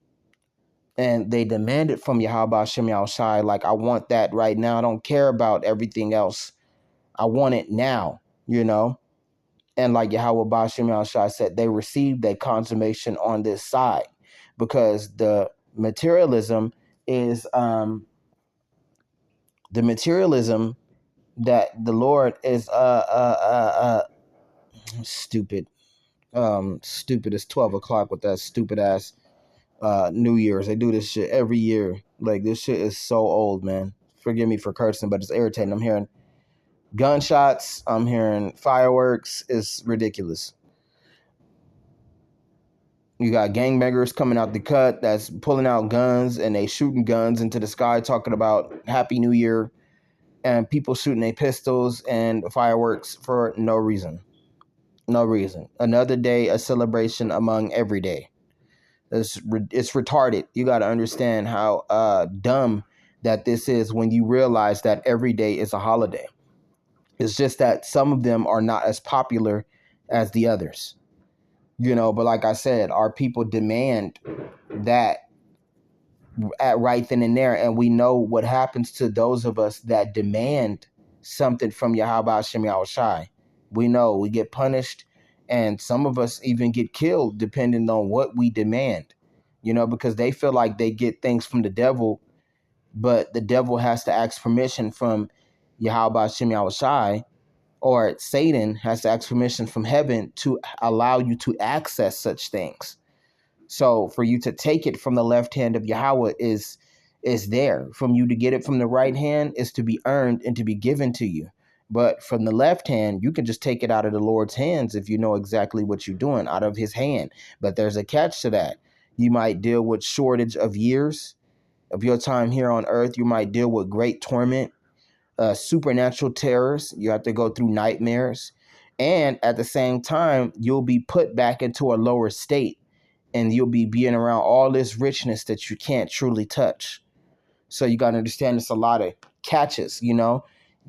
Speaker 1: And they demand it from Yahawah Shem Shai. Like, I want that right now. I don't care about everything else. I want it now, And like Yahawah Bashim Shai said, they received a consummation on this side, because the materialism is the materialism that the Lord is stupid. Stupid as 12 o'clock with that stupid ass New Year's. They do this shit every year. Like, this shit is so old, man. Forgive me for cursing, but it's irritating. I'm hearing gunshots. I'm hearing fireworks. It's ridiculous. You got gangbangers coming out the cut that's pulling out guns, and they shooting guns into the sky talking about Happy New Year, and people shooting their pistols and fireworks for no reason. No reason. Another day, a celebration among every day. It's retarded. You got to understand how dumb that this is when you realize that every day is a holiday. It's just that some of them are not as popular as the others. But like I said, our people demand that at right then and there. And we know what happens to those of us that demand something from Yahawah Shem Shai. We know we get punished, and some of us even get killed depending on what we demand, because they feel like they get things from the devil, but the devil has to ask permission from Yahawah Shem Shai, or Satan has to ask permission from heaven to allow you to access such things. So for you to take it from the left hand of Yahawah is there. From you to get it from the right hand is to be earned and to be given to you. But from the left hand, you can just take it out of the Lord's hands if you know exactly what you're doing, out of His hand. But there's a catch to that. You might deal with shortage of years of your time here on earth. You might deal with great torment, supernatural terrors. You have to go through nightmares. And at the same time, you'll be put back into a lower state, and you'll be being around all this richness that you can't truly touch. So you got to understand it's a lot of catches,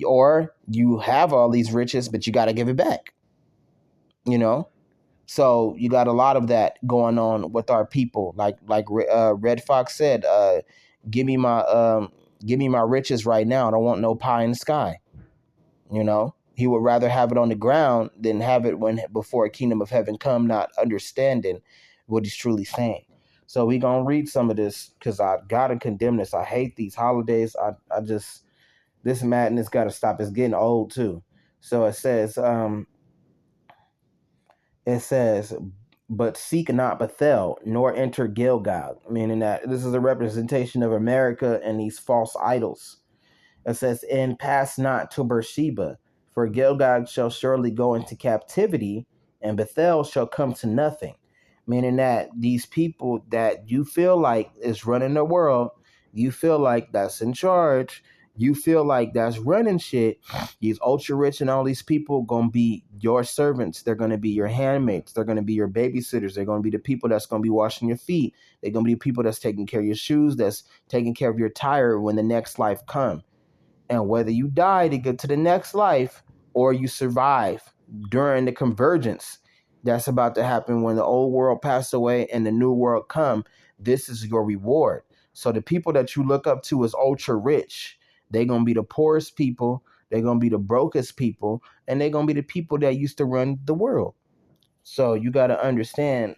Speaker 1: or you have all these riches, but you got to give it back, So you got a lot of that going on with our people. Like Red Fox said, give me my riches right now. I don't want no pie in the sky, He would rather have it on the ground than have it when before a kingdom of heaven come, not understanding what he's truly saying. So we gonna read some of this because I gotta condemn this. I hate these holidays. I just this madness gotta stop. It's getting old too. So it says, but seek not Bethel, nor enter Gilgal, meaning that this is a representation of America and these false idols. It says, and pass not to Beersheba, for Gilgal shall surely go into captivity, and Bethel shall come to nothing. Meaning that these people that you feel like is running the world, you feel like that's in charge, you feel like that's running shit, these ultra rich and all these people gonna be your servants. They're gonna be your handmaids. They're gonna be your babysitters. They're gonna be the people that's gonna be washing your feet. They're gonna be people that's taking care of your shoes, that's taking care of your tire when the next life comes. And whether you die to get to the next life or you survive during the convergence that's about to happen when the old world passes away and the new world come, this is your reward. So the people that you look up to as ultra rich, they're going to be the poorest people, they're going to be the brokest people, and they're going to be the people that used to run the world. So you got to understand,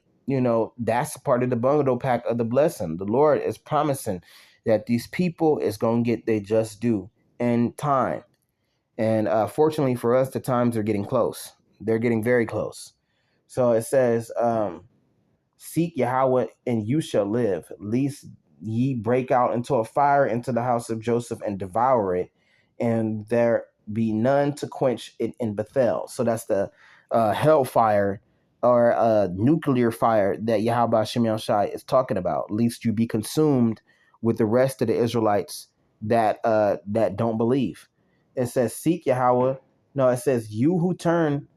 Speaker 1: that's part of the bundle pack of the blessing. The Lord is promising that these people is going to get their just due in time. And fortunately for us, the times are getting close. They're getting very close. So it says, seek Yahawah and you shall live, lest ye break out into a fire into the house of Joseph and devour it, and there be none to quench it in Bethel. So that's the hellfire or nuclear fire that Yahweh Shem Shai is talking about. Lest you be consumed with the rest of the Israelites that don't believe. It says, seek Yahawah. No, it says, you who turn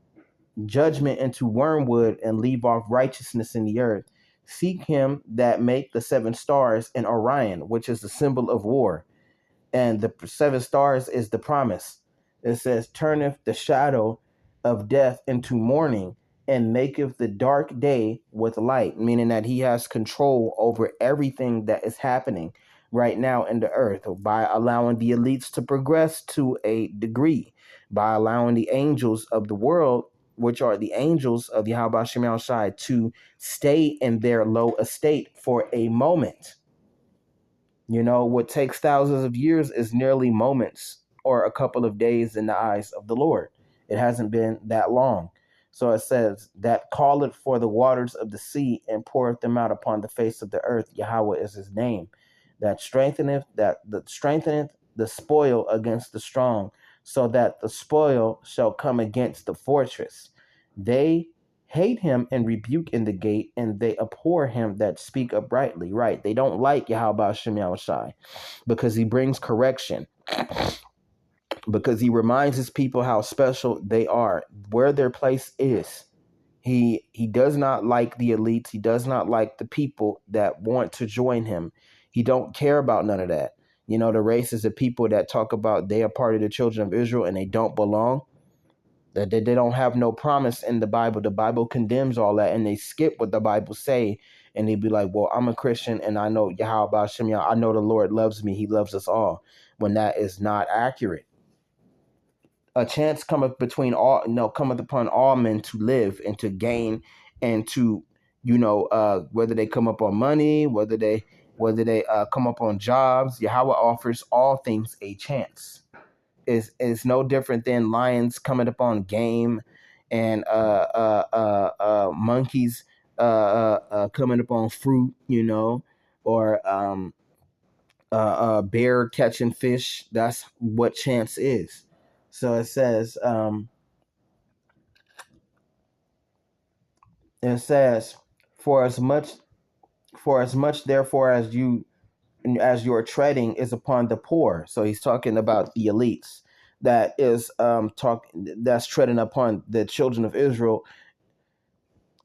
Speaker 1: judgment into wormwood and leave off righteousness in the earth. Seek him that make the seven stars in Orion, which is the symbol of war. And the seven stars is the promise. It says, turneth the shadow of death into morning and maketh the dark day with light, meaning that he has control over everything that is happening right now in the earth by allowing the elites to progress to a degree, by allowing the angels of the world, which are the angels of Yahweh Shem Shai, to stay in their low estate for a moment. What takes thousands of years is nearly moments or a couple of days in the eyes of the Lord. It hasn't been that long. So it says, that calleth for the waters of the sea and poureth them out upon the face of the earth. Yahawah is his name. That strengtheneth the spoil against the strong, so that the spoil shall come against the fortress. They hate him and rebuke in the gate, and they abhor him that speak uprightly. Right. They don't like Yahweh Shem Shai because he brings correction, because he reminds his people how special they are, where their place is. He does not like the elites. He does not like the people that want to join him. He don't care about none of that. The races of people that talk about they are part of the children of Israel and they don't belong, that they don't have no promise in the Bible. The Bible condemns all that, and they skip what the Bible say, and they be like, well, I'm a Christian, and I know Yahweh Shem, I know the Lord loves me. He loves us all, when that is not accurate. A chance cometh between all, no, cometh upon all men to live and to gain and to, whether they come up on money, whether they come up on jobs. Yahweh offers all things a chance. Is no different than lions coming upon game, and monkeys coming upon fruit, or bear catching fish. That's what chance is. So it says, for as much therefore as your treading is upon the poor. So he's talking about the elites that is that's treading upon the children of Israel.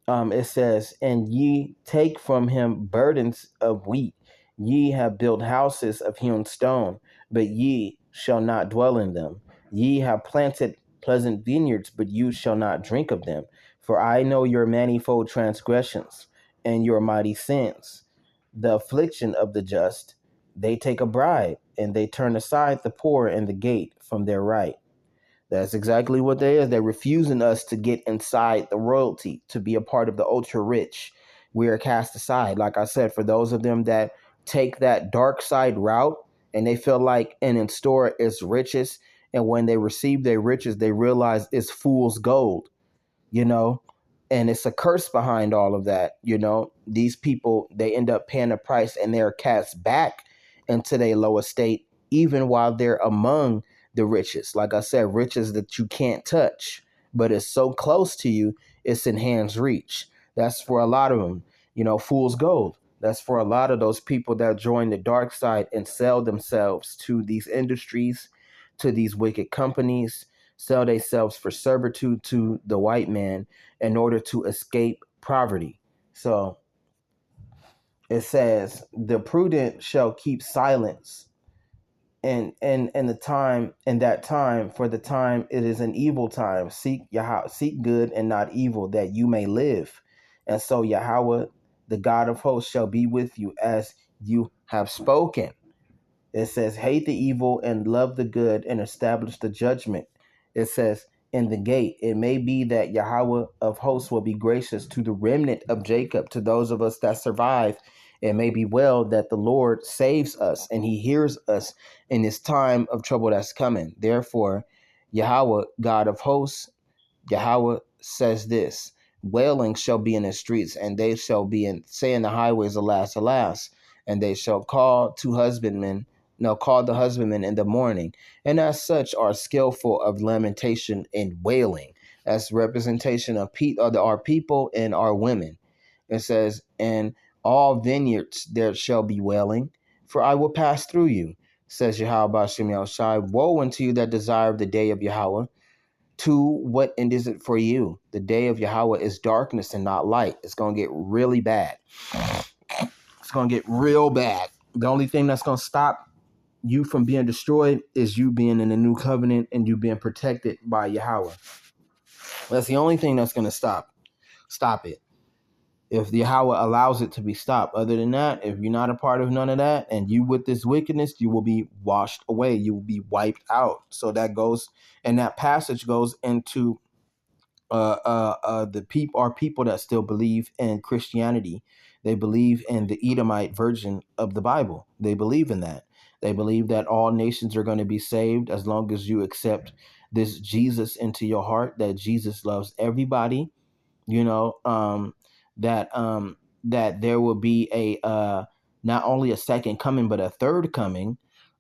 Speaker 1: It says, and ye take from him burdens of wheat. Ye have built houses of hewn stone, but ye shall not dwell in them. Ye have planted pleasant vineyards, but you shall not drink of them. For I know your manifold transgressions and your mighty sins. The affliction of the just, they take a bribe, and they turn aside the poor and the gate from their right. That's exactly what they is. They're refusing us to get inside the royalty, to be a part of the ultra rich. We are cast aside. Like I said, for those of them that take that dark side route and they feel like and in store is riches, and when they receive their riches, they realize it's fool's gold, you know, and it's a curse behind all of that. These people, they end up paying a price and they're cast back into their low estate, even while they're among the riches. Like I said, riches that you can't touch, but it's so close to you, it's in hand's reach. That's for a lot of them, fool's gold. That's for a lot of those people that join the dark side and sell themselves to these industries, to these wicked companies, sell themselves for servitude to the white man in order to escape poverty. So it says, the prudent shall keep silence and the time in that time, for the time it is an evil time. Seek good and not evil, that you may live. And so Yahawah, the God of hosts, shall be with you as you have spoken. It says, hate the evil and love the good and establish the judgment. It says, in the gate, it may be that Yahawah of hosts will be gracious to the remnant of Jacob, to those of us that survive. It may be well that the Lord saves us and he hears us in this time of trouble that's coming. Therefore, Yahawah, God of hosts, Yahawah says this: wailing shall be in the streets, and they shall be saying the highways, alas, alas, and they shall call the husbandmen in the morning, and as such are skillful of lamentation and wailing. That's representation of our people and our women. It says, in all vineyards there shall be wailing, for I will pass through you, says Yahweh Bashem Yahushai. Woe unto you that desire the day of Yahweh. To what end is it for you? The day of Yahweh is darkness and not light. It's going to get really bad. It's going to get real bad. The only thing that's going to stop you from being destroyed is you being in the new covenant and you being protected by Yahweh. That's the only thing that's going to stop it. If Yahweh allows it to be stopped. Other than that, if you're not a part of none of that and you with this wickedness, you will be washed away. You will be wiped out. So that goes, and that passage goes into are people that still believe in Christianity. They believe in the Edomite version of the Bible. They believe in that. They believe that all nations are going to be saved as long as you accept this Jesus into your heart, that Jesus loves everybody, you know, that there will be a not only a second coming, but a third coming.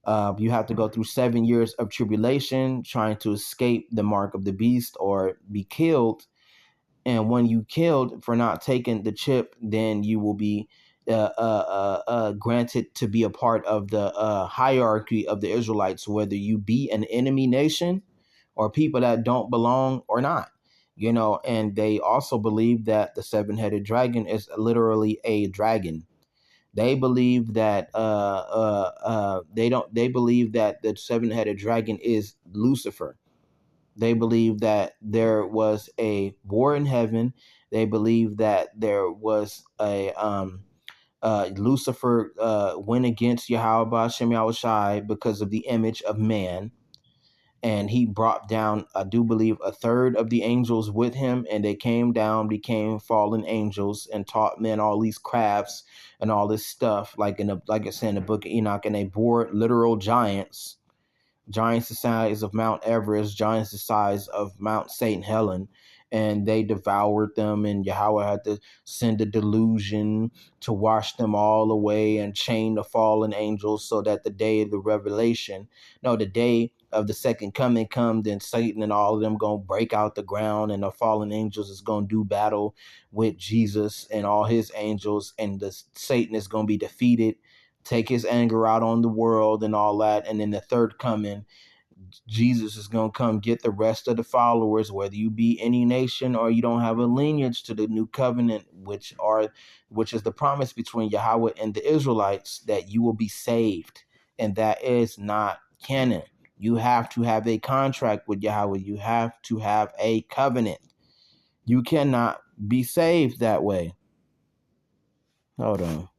Speaker 1: You have to go through 7 years of tribulation trying to escape the mark of the beast or be killed. And when you killed for not taking the chip, then you will be granted to be a part of the hierarchy of the Israelites, whether you be an enemy nation or people that don't belong or not. And they also believe that the seven-headed dragon is literally a dragon. They believe that they believe that the seven-headed dragon is Lucifer. They believe that there was a war in heaven. They believe that there was a Lucifer went against Yahawah Shem Yahushai because of the image of man, and he brought down, I do believe, a third of the angels with him, and they came down, became fallen angels, and taught men all these crafts and all this stuff, like I said in the book of Enoch, and they bore literal giants the size of Mount Everest, giants the size of Mount St. Helen, and they devoured them, and Yahweh had to send a delusion to wash them all away and chain the fallen angels, so that the day of the revelation, no, the day of the second coming come, then Satan and all of them gonna break out the ground, and the fallen angels is gonna do battle with Jesus and all his angels, and Satan is gonna be defeated, take his anger out on the world and all that. And then the third coming, Jesus is going to come get the rest of the followers, whether you be any nation or you don't have a lineage to the new covenant, which is the promise between Yahweh and the Israelites, that you will be saved. And that is not canon. You have to have a contract with Yahweh. You have to have a covenant. You cannot be saved that way. Hold on.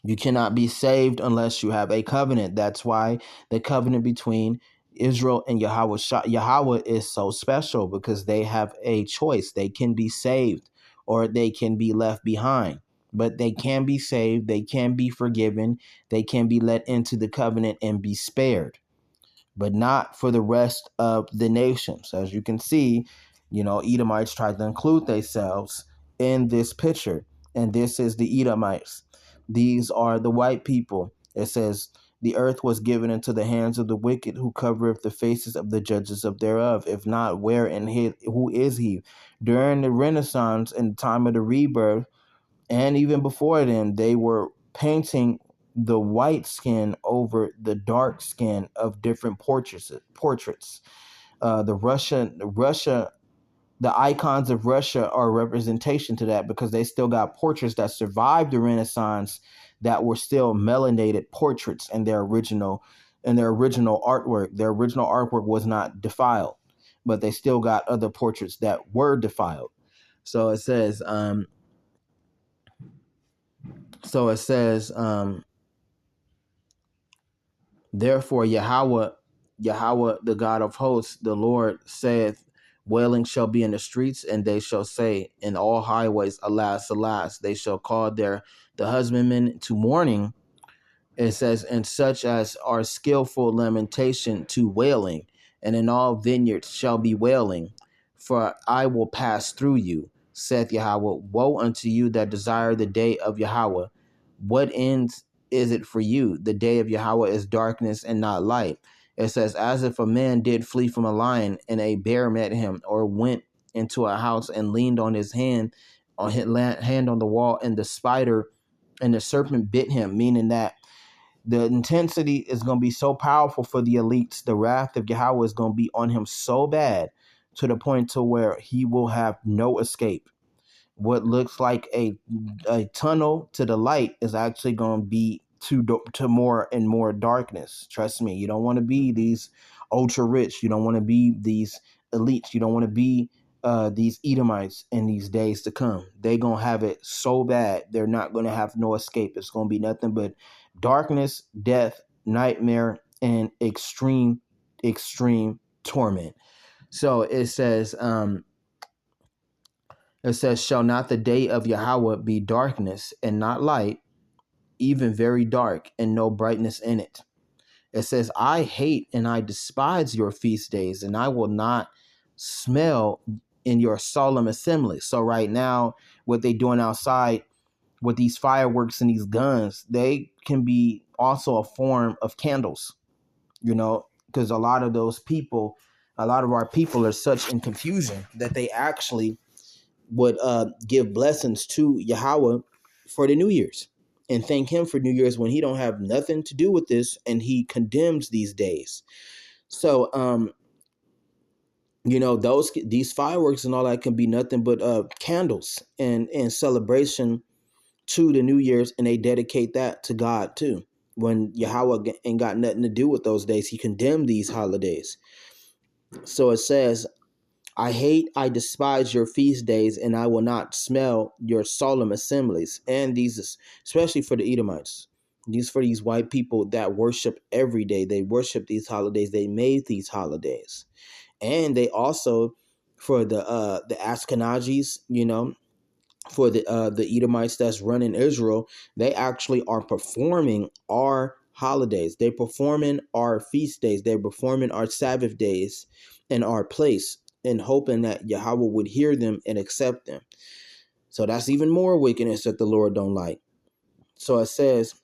Speaker 1: You cannot be saved unless you have a covenant. That's why the covenant between Israel and Yahawah is so special, because they have a choice. They can be saved or they can be left behind. But they can be saved, they can be forgiven, they can be let into the covenant and be spared, but not for the rest of the nations. As you can see, Edomites tried to include themselves in this picture. And this is the Edomites. These are the white people. It says, the earth was given into the hands of the wicked, who covereth the faces of the judges of thereof. If not, where and who is he? During the Renaissance and the time of the rebirth, and even before then, they were painting the white skin over the dark skin of different portraits. Russia, the icons of Russia are a representation to that, because they still got portraits that survived the Renaissance that were still melanated portraits in their original artwork. Their original artwork was not defiled, but they still got other portraits that were defiled. So it says, so it says, therefore Yahawah, the God of hosts, the Lord saith, wailing shall be in the streets, and they shall say in all highways, alas, alas. They shall call the husbandmen to mourning. It says, and such as are skillful lamentation to wailing, and in all vineyards shall be wailing, for I will pass through you, saith Yahawah. Woe unto you that desire the day of Yahawah. What ends is it for you? The day of Yahawah is darkness and not light. It says, as if a man did flee from a lion, and a bear met him, or went into a house and leaned on his hand on the wall, and the spider and the serpent bit him, meaning that the intensity is going to be so powerful for the elites. The wrath of Yahawah is going to be on him so bad, to the point to where he will have no escape. What looks like a tunnel to the light is actually going to be to more and more darkness. Trust me, you don't want to be these ultra rich. You don't want to be these elites. You don't want to be these Edomites in these days to come. They're going to have it so bad. They're not going to have no escape. It's going to be nothing but darkness, death, nightmare, and extreme, extreme torment. So it says, shall not the day of Yahawah be darkness and not light, even very dark, and no brightness in it? It says, I hate and I despise your feast days, and I will not smell in your solemn assemblies. So right now, what they doing outside with these fireworks and these guns, they can be also a form of candles, because a lot of our people are such in confusion that they actually would give blessings to Yahawah for the New Year's and thank him for New Year's, when he don't have nothing to do with this, and he condemns these days. So these fireworks and all that can be nothing but candles and celebration to the New Year's, and they dedicate that to God too. When Yahawah ain't got nothing to do with those days, he condemned these holidays. So it says, I despise your feast days, and I will not smell your solemn assemblies. And these, especially for the Edomites, these for these white people that worship every day. They worship these holidays. They made these holidays. And they also, for the Ashkenazis, for the Edomites that's running Israel, they actually are performing our holidays. They're performing our feast days. They're performing our Sabbath days in our place, and hoping that Yahawah would hear them and accept them. So that's even more wickedness that the Lord don't like. So it says,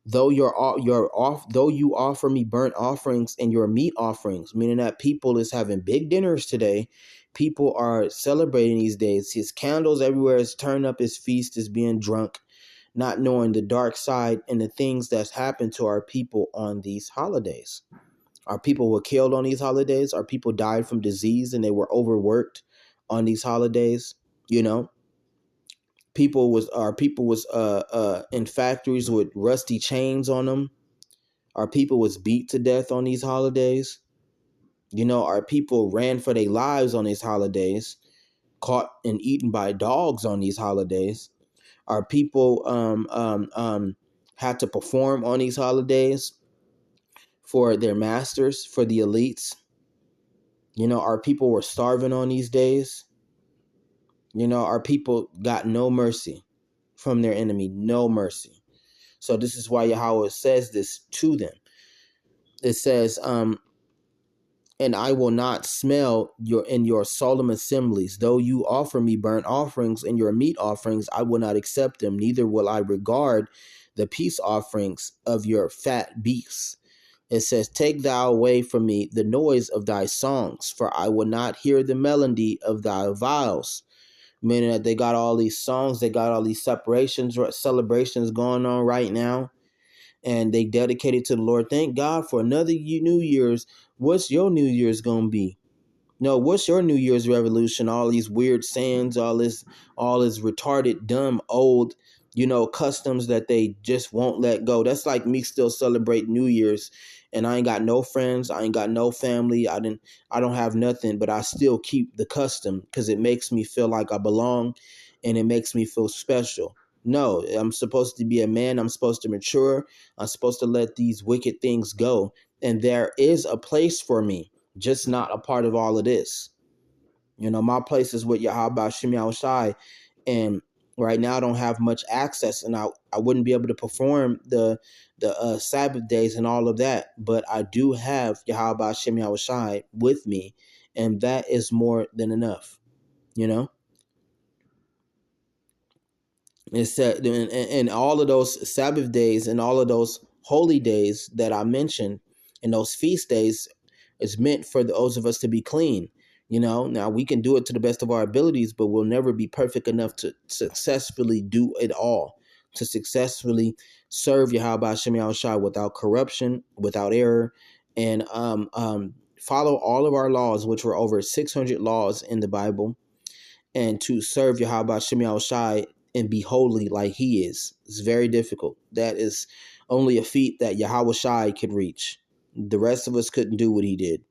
Speaker 1: though though you offer me burnt offerings and your meat offerings, meaning that people is having big dinners today. People are celebrating these days. His candles everywhere is turned up. His feast is being drunk, not knowing the dark side and the things that's happened to our people on these holidays. Our people were killed on these holidays. Our people died from disease, and they were overworked on these holidays. Our people was in factories with rusty chains on them. Our people was beat to death on these holidays. Our people ran for their lives on these holidays, caught and eaten by dogs on these holidays. Our people had to perform on these holidays for their masters, for the elites. Our people were starving on these days. Our people got no mercy from their enemy, no mercy. So this is why Yahawah says this to them. It says, and I will not smell your solemn assemblies. Though you offer me burnt offerings and your meat offerings, I will not accept them. Neither will I regard the peace offerings of your fat beasts. It says, take thou away from me the noise of thy songs, for I will not hear the melody of thy viols. Meaning that they got all these songs, they got all these celebrations going on right now, and they dedicated to the Lord. Thank God for another New Year's. What's your New Year's gonna be? No, what's your New Year's revolution? All these weird sayings, all this retarded, dumb, old, customs that they just won't let go. That's like me still celebrating New Year's, and I ain't got no friends, I ain't got no family, I don't have nothing, but I still keep the custom because it makes me feel like I belong, and it makes me feel special. No, I'm supposed to be a man. I'm supposed to mature. I'm supposed to let these wicked things go, and there is a place for me, just not a part of all of this. My place is with Yahawah Shem Yahushai, and right now I don't have much access, and I wouldn't be able to perform the Sabbath days and all of that, but I do have Yahawah Shem Yahushai with me, and that is more than enough. It said, and all of those Sabbath days and all of those holy days that I mentioned, and those feast days, is meant for those of us to be clean. Now we can do it to the best of our abilities, but we'll never be perfect enough to successfully do it all, to successfully serve Yahawah Shem Yahushua without corruption, without error, and follow all of our laws, which were over 600 laws in the Bible, and to serve Yahawah Shem Yahushai and be holy like he is. It's very difficult. That is only a feat that Yahawah Shai could reach. The rest of us couldn't do what he did.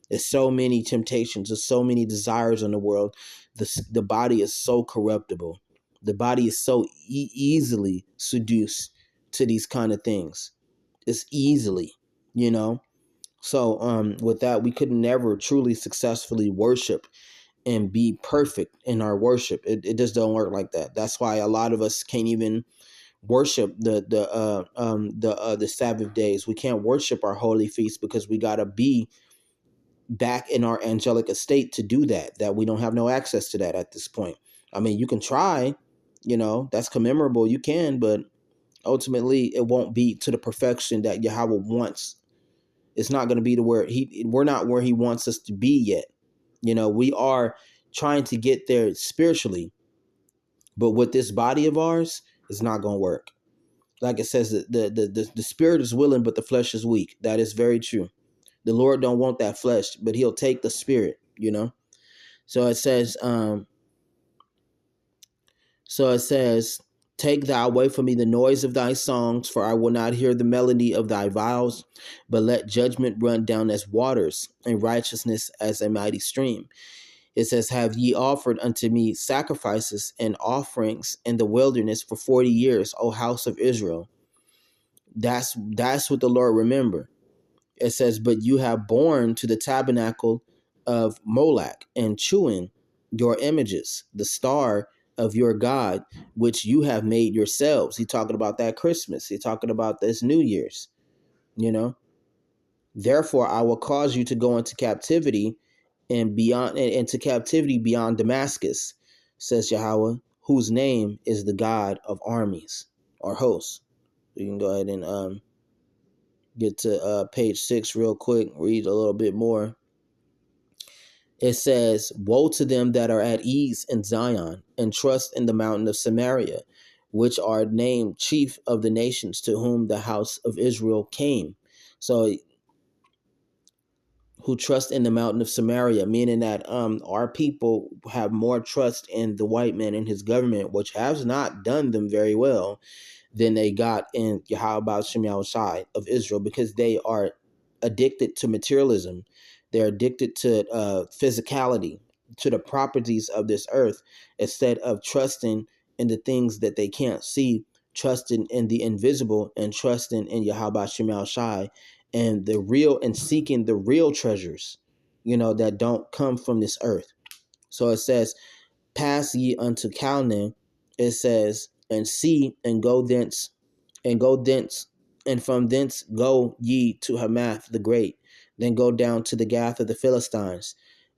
Speaker 1: There's so many temptations, there's so many desires in the world. The body is so corruptible. The body is so easily seduced to these kind of things. It's easily, So with that, we could never truly successfully worship and be perfect in our worship. It just don't work like that. That's why a lot of us can't even worship the Sabbath days. We can't worship our holy feasts because we got to be back in our angelic estate to do that we don't have no access to that at this point. I mean, you can try, that's commemorable, you can, but ultimately it won't be to the perfection that Yahawah wants. It's not going to be to where we're not where he wants us to be yet. We are trying to get there spiritually, but with this body of ours, it's not going to work. Like it says, the spirit is willing, but the flesh is weak. That is very true. The Lord don't want that flesh, but he'll take the spirit, So it says, take thou away from me the noise of thy songs, for I will not hear the melody of thy viols, but let judgment run down as waters, and righteousness as a mighty stream. It says, have ye offered unto me sacrifices and offerings in the wilderness for 40 years, O house of Israel. That's what the Lord remember. It says, but you have borne to the tabernacle of Moloch and chewing your images, the star of your God, which you have made yourselves. He's talking about that Christmas. He's talking about this New Year's, Therefore, I will cause you to go into captivity and into captivity beyond Damascus, says Yahawah, whose name is the God of armies or hosts. You can go ahead and get to page 6 real quick, read a little bit more. It says, woe to them that are at ease in Zion and trust in the mountain of Samaria, which are named chief of the nations to whom the house of Israel came. So who trust in the mountain of Samaria, meaning that our people have more trust in the white man and his government, which has not done them very well, than they got in Yahawah Shem Yahushai of Israel, because they are addicted to materialism. They're addicted to physicality, to the properties of this earth, instead of trusting in the things that they can't see, trusting in the invisible and trusting in Yahawah Shemel Shai and the real and seeking the real treasures, that don't come from this earth. So it says, pass ye unto Calne, it says, and see and go thence, and from thence go ye to Hamath the Great, then go down to the Gath of the Philistines.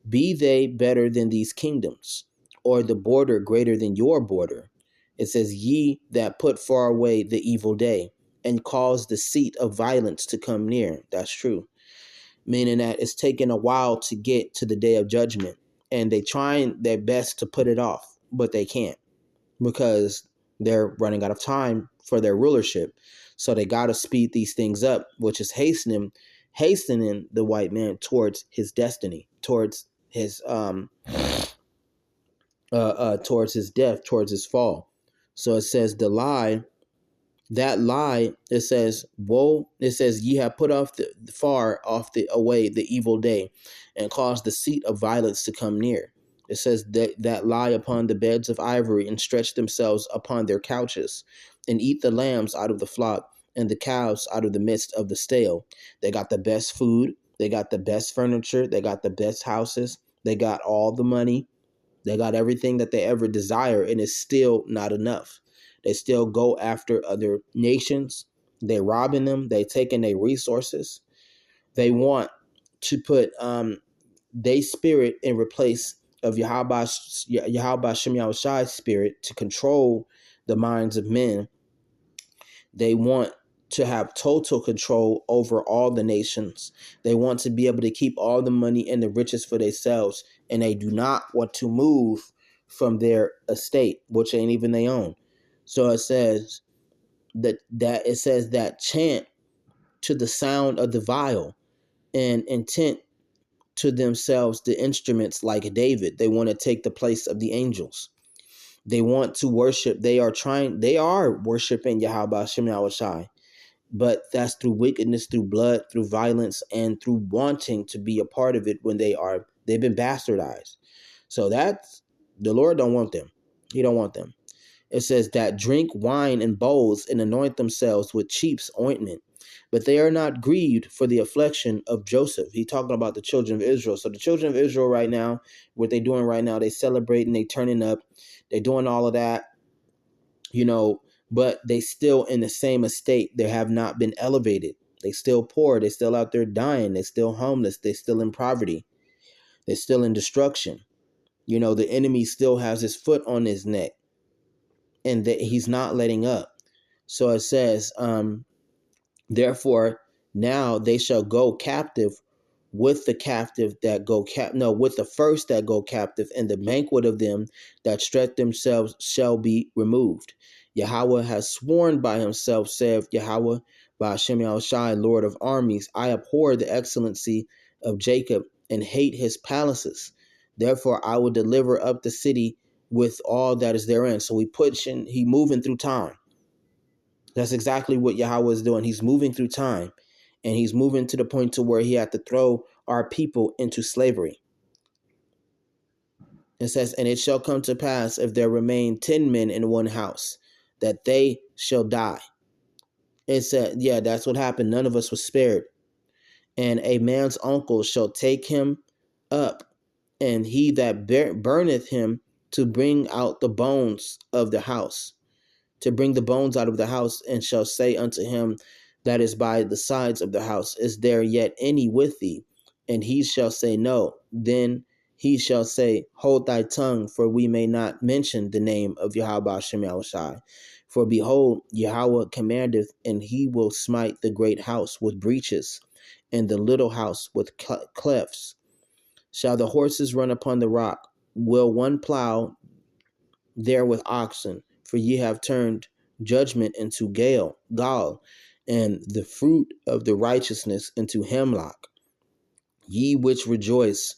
Speaker 1: Be they better than these kingdoms, or the border greater than your border? It says, ye that put far away the evil day, and cause the seat of violence to come near. That's true. Meaning that it's taken a while to get to the day of judgment, and they trying their best to put it off, but they can't, because they're running out of time for their rulership. So they got to speed these things up, which is hastening the white man towards his destiny, towards his towards his death, towards his fall. So it says that lie, it says, woe, it says, ye have put off away the evil day, and caused the seat of violence to come near. It says that lie upon the beds of ivory, and stretch themselves upon their couches, and eat the lambs out of the flock, and the cows out of the midst of the stale. They got the best food, they got the best furniture, they got the best houses, they got all the money, they got everything that they ever desire, and it's still not enough. They still go after other nations. They robbing them. They taking their resources. They want to put their spirit in replace of Yahawah Shem Yahushai's spirit to control the minds of men. They want to have total control over all the nations. They want to be able to keep all the money and the riches for themselves, and they do not want to move from their estate, which ain't even their own. So it says that chant to the sound of the viol, and intent to themselves the instruments like David. They want to take the place of the angels. They want to worship. They are worshiping Yahawah Shem Yahushai, but that's through wickedness, through blood, through violence, and through wanting to be a part of it when they've been bastardized. So that's, the Lord don't want them. He don't want them. It says that drink wine in bowls and anoint themselves with cheap's ointment, but they are not grieved for the affliction of Joseph. He talking about the children of Israel. So the children of Israel right now, what they doing right now, they celebrating, they turning up, they doing all of that, but they still in the same estate. They have not been elevated. They still poor. They still out there dying. They still homeless. They still in poverty. They're still in destruction. The enemy still has his foot on his neck, and that he's not letting up. So it says, therefore, now they shall go captive with the captive that go with the first that go captive, and the banquet of them that stretch themselves shall be removed. Yahawah has sworn by himself, saith Yahawah, by Hashem Yahushai, Lord of armies, I abhor the excellency of Jacob and hate his palaces. Therefore, I will deliver up the city with all that is therein. So he moving through time. That's exactly what Yahawah is doing. He's moving through time, and he's moving to the point to where he had to throw our people into slavery. It says, and it shall come to pass, if there remain 10 men in one house, that they shall die. It said, yeah, that's what happened. None of us was spared. And a man's uncle shall take him up, and he that burneth him to bring out the bones of the house, to bring the bones out of the house, and shall say unto him that is by the sides of the house, is there yet any with thee? And he shall say, no. Then he shall say, hold thy tongue, for we may not mention the name of Yahawah Shem Yahushai. For behold, Yahawah commandeth, and he will smite the great house with breaches, and the little house with clefts. Shall the horses run upon the rock? Will one plow there with oxen? For ye have turned judgment into gall, and the fruit of the righteousness into hemlock. Ye which rejoice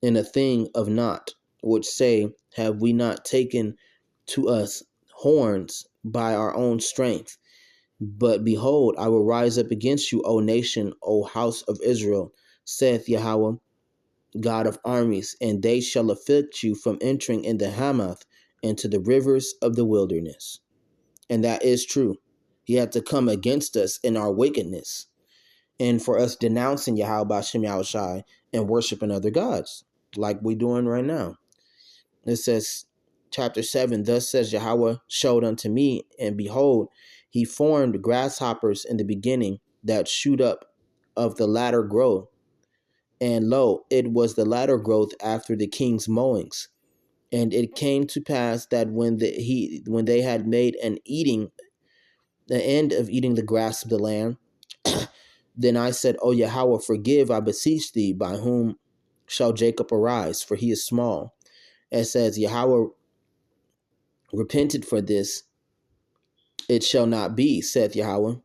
Speaker 1: in a thing of naught, which say, have we not taken to us horns by our own strength? But behold, I will rise up against you, O nation, O house of Israel, saith Yahawah, God of armies, and they shall afflict you from entering in the Hamath into the rivers of the wilderness. And that is true. He had to come against us in our wickedness and for us denouncing Yahawah Shem Yahushai and worshiping other gods like we doing right now. It says, chapter 7, thus says Yahweh showed unto me, and behold, he formed grasshoppers in the beginning that shoot up of the latter growth. And lo, it was the latter growth after the king's mowings. And it came to pass that when they had made the end of eating the grass of the land, then I said, O Yahweh, forgive, I beseech thee, by whom shall Jacob arise, for he is small. It says, Yahweh repented for this, it shall not be, saith Yahweh.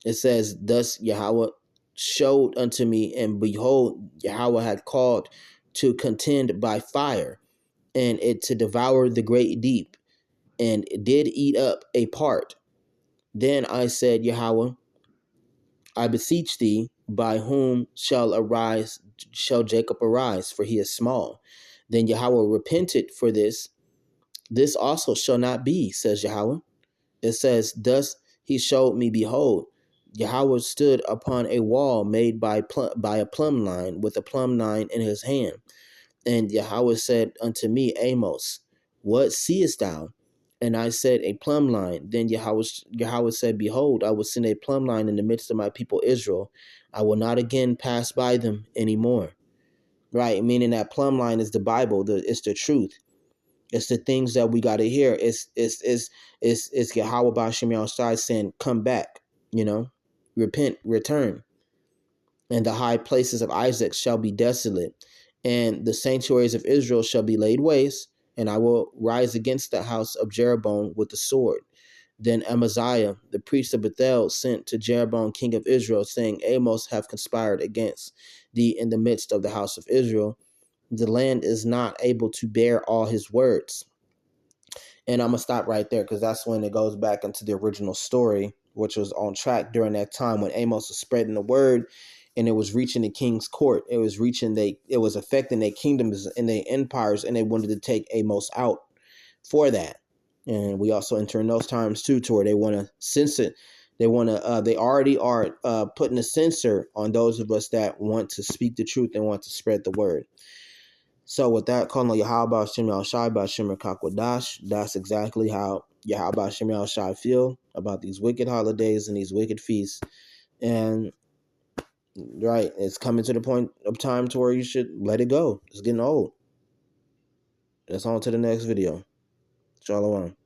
Speaker 1: It says, thus Yahweh showed unto me, and behold, Yahweh had called to contend by fire, and it to devour the great deep, and it did eat up a part. Then I said, Yahweh, I beseech thee, by whom shall Jacob arise, for he is small. Then Yahweh repented for this also shall not be, says Yahweh. It says, thus he showed me, behold, Yahweh stood upon a wall made by a plumb line, with a plumb line in his hand. And Yahweh said unto me, Amos, what seest thou? And I said, a plumb line. Then Yahweh said, behold, I will send a plumb line in the midst of my people Israel. I will not again pass by them anymore. Right? Meaning that plumb line is the Bible. It's the truth. It's the things that we got to hear. It's Yahawah Ba'ashem Yahushai saying, come back, repent, return. And the high places of Isaac shall be desolate, and the sanctuaries of Israel shall be laid waste, and I will rise against the house of Jeroboam with the sword. Then Amaziah, the priest of Bethel, sent to Jeroboam, king of Israel, saying, Amos have conspired against thee in the midst of the house of Israel. The land is not able to bear all his words. And I'm going to stop right there because that's when it goes back into the original story, which was on track during that time when Amos was spreading the word and it was reaching the king's court. It was affecting their kingdoms and their empires, and they wanted to take Amos out for that. And we also enter in those times too, to where they want to censor. They already are putting a censor on those of us that want to speak the truth and want to spread the word. So with that, calling Yahawah Shem Yahushai B'Shem Kakwadash, that's exactly how Yahawah Shem Yahushai feel about these wicked holidays and these wicked feasts. And right, it's coming to the point of time to where you should let it go. It's getting old. That's on to the next video. Shalom.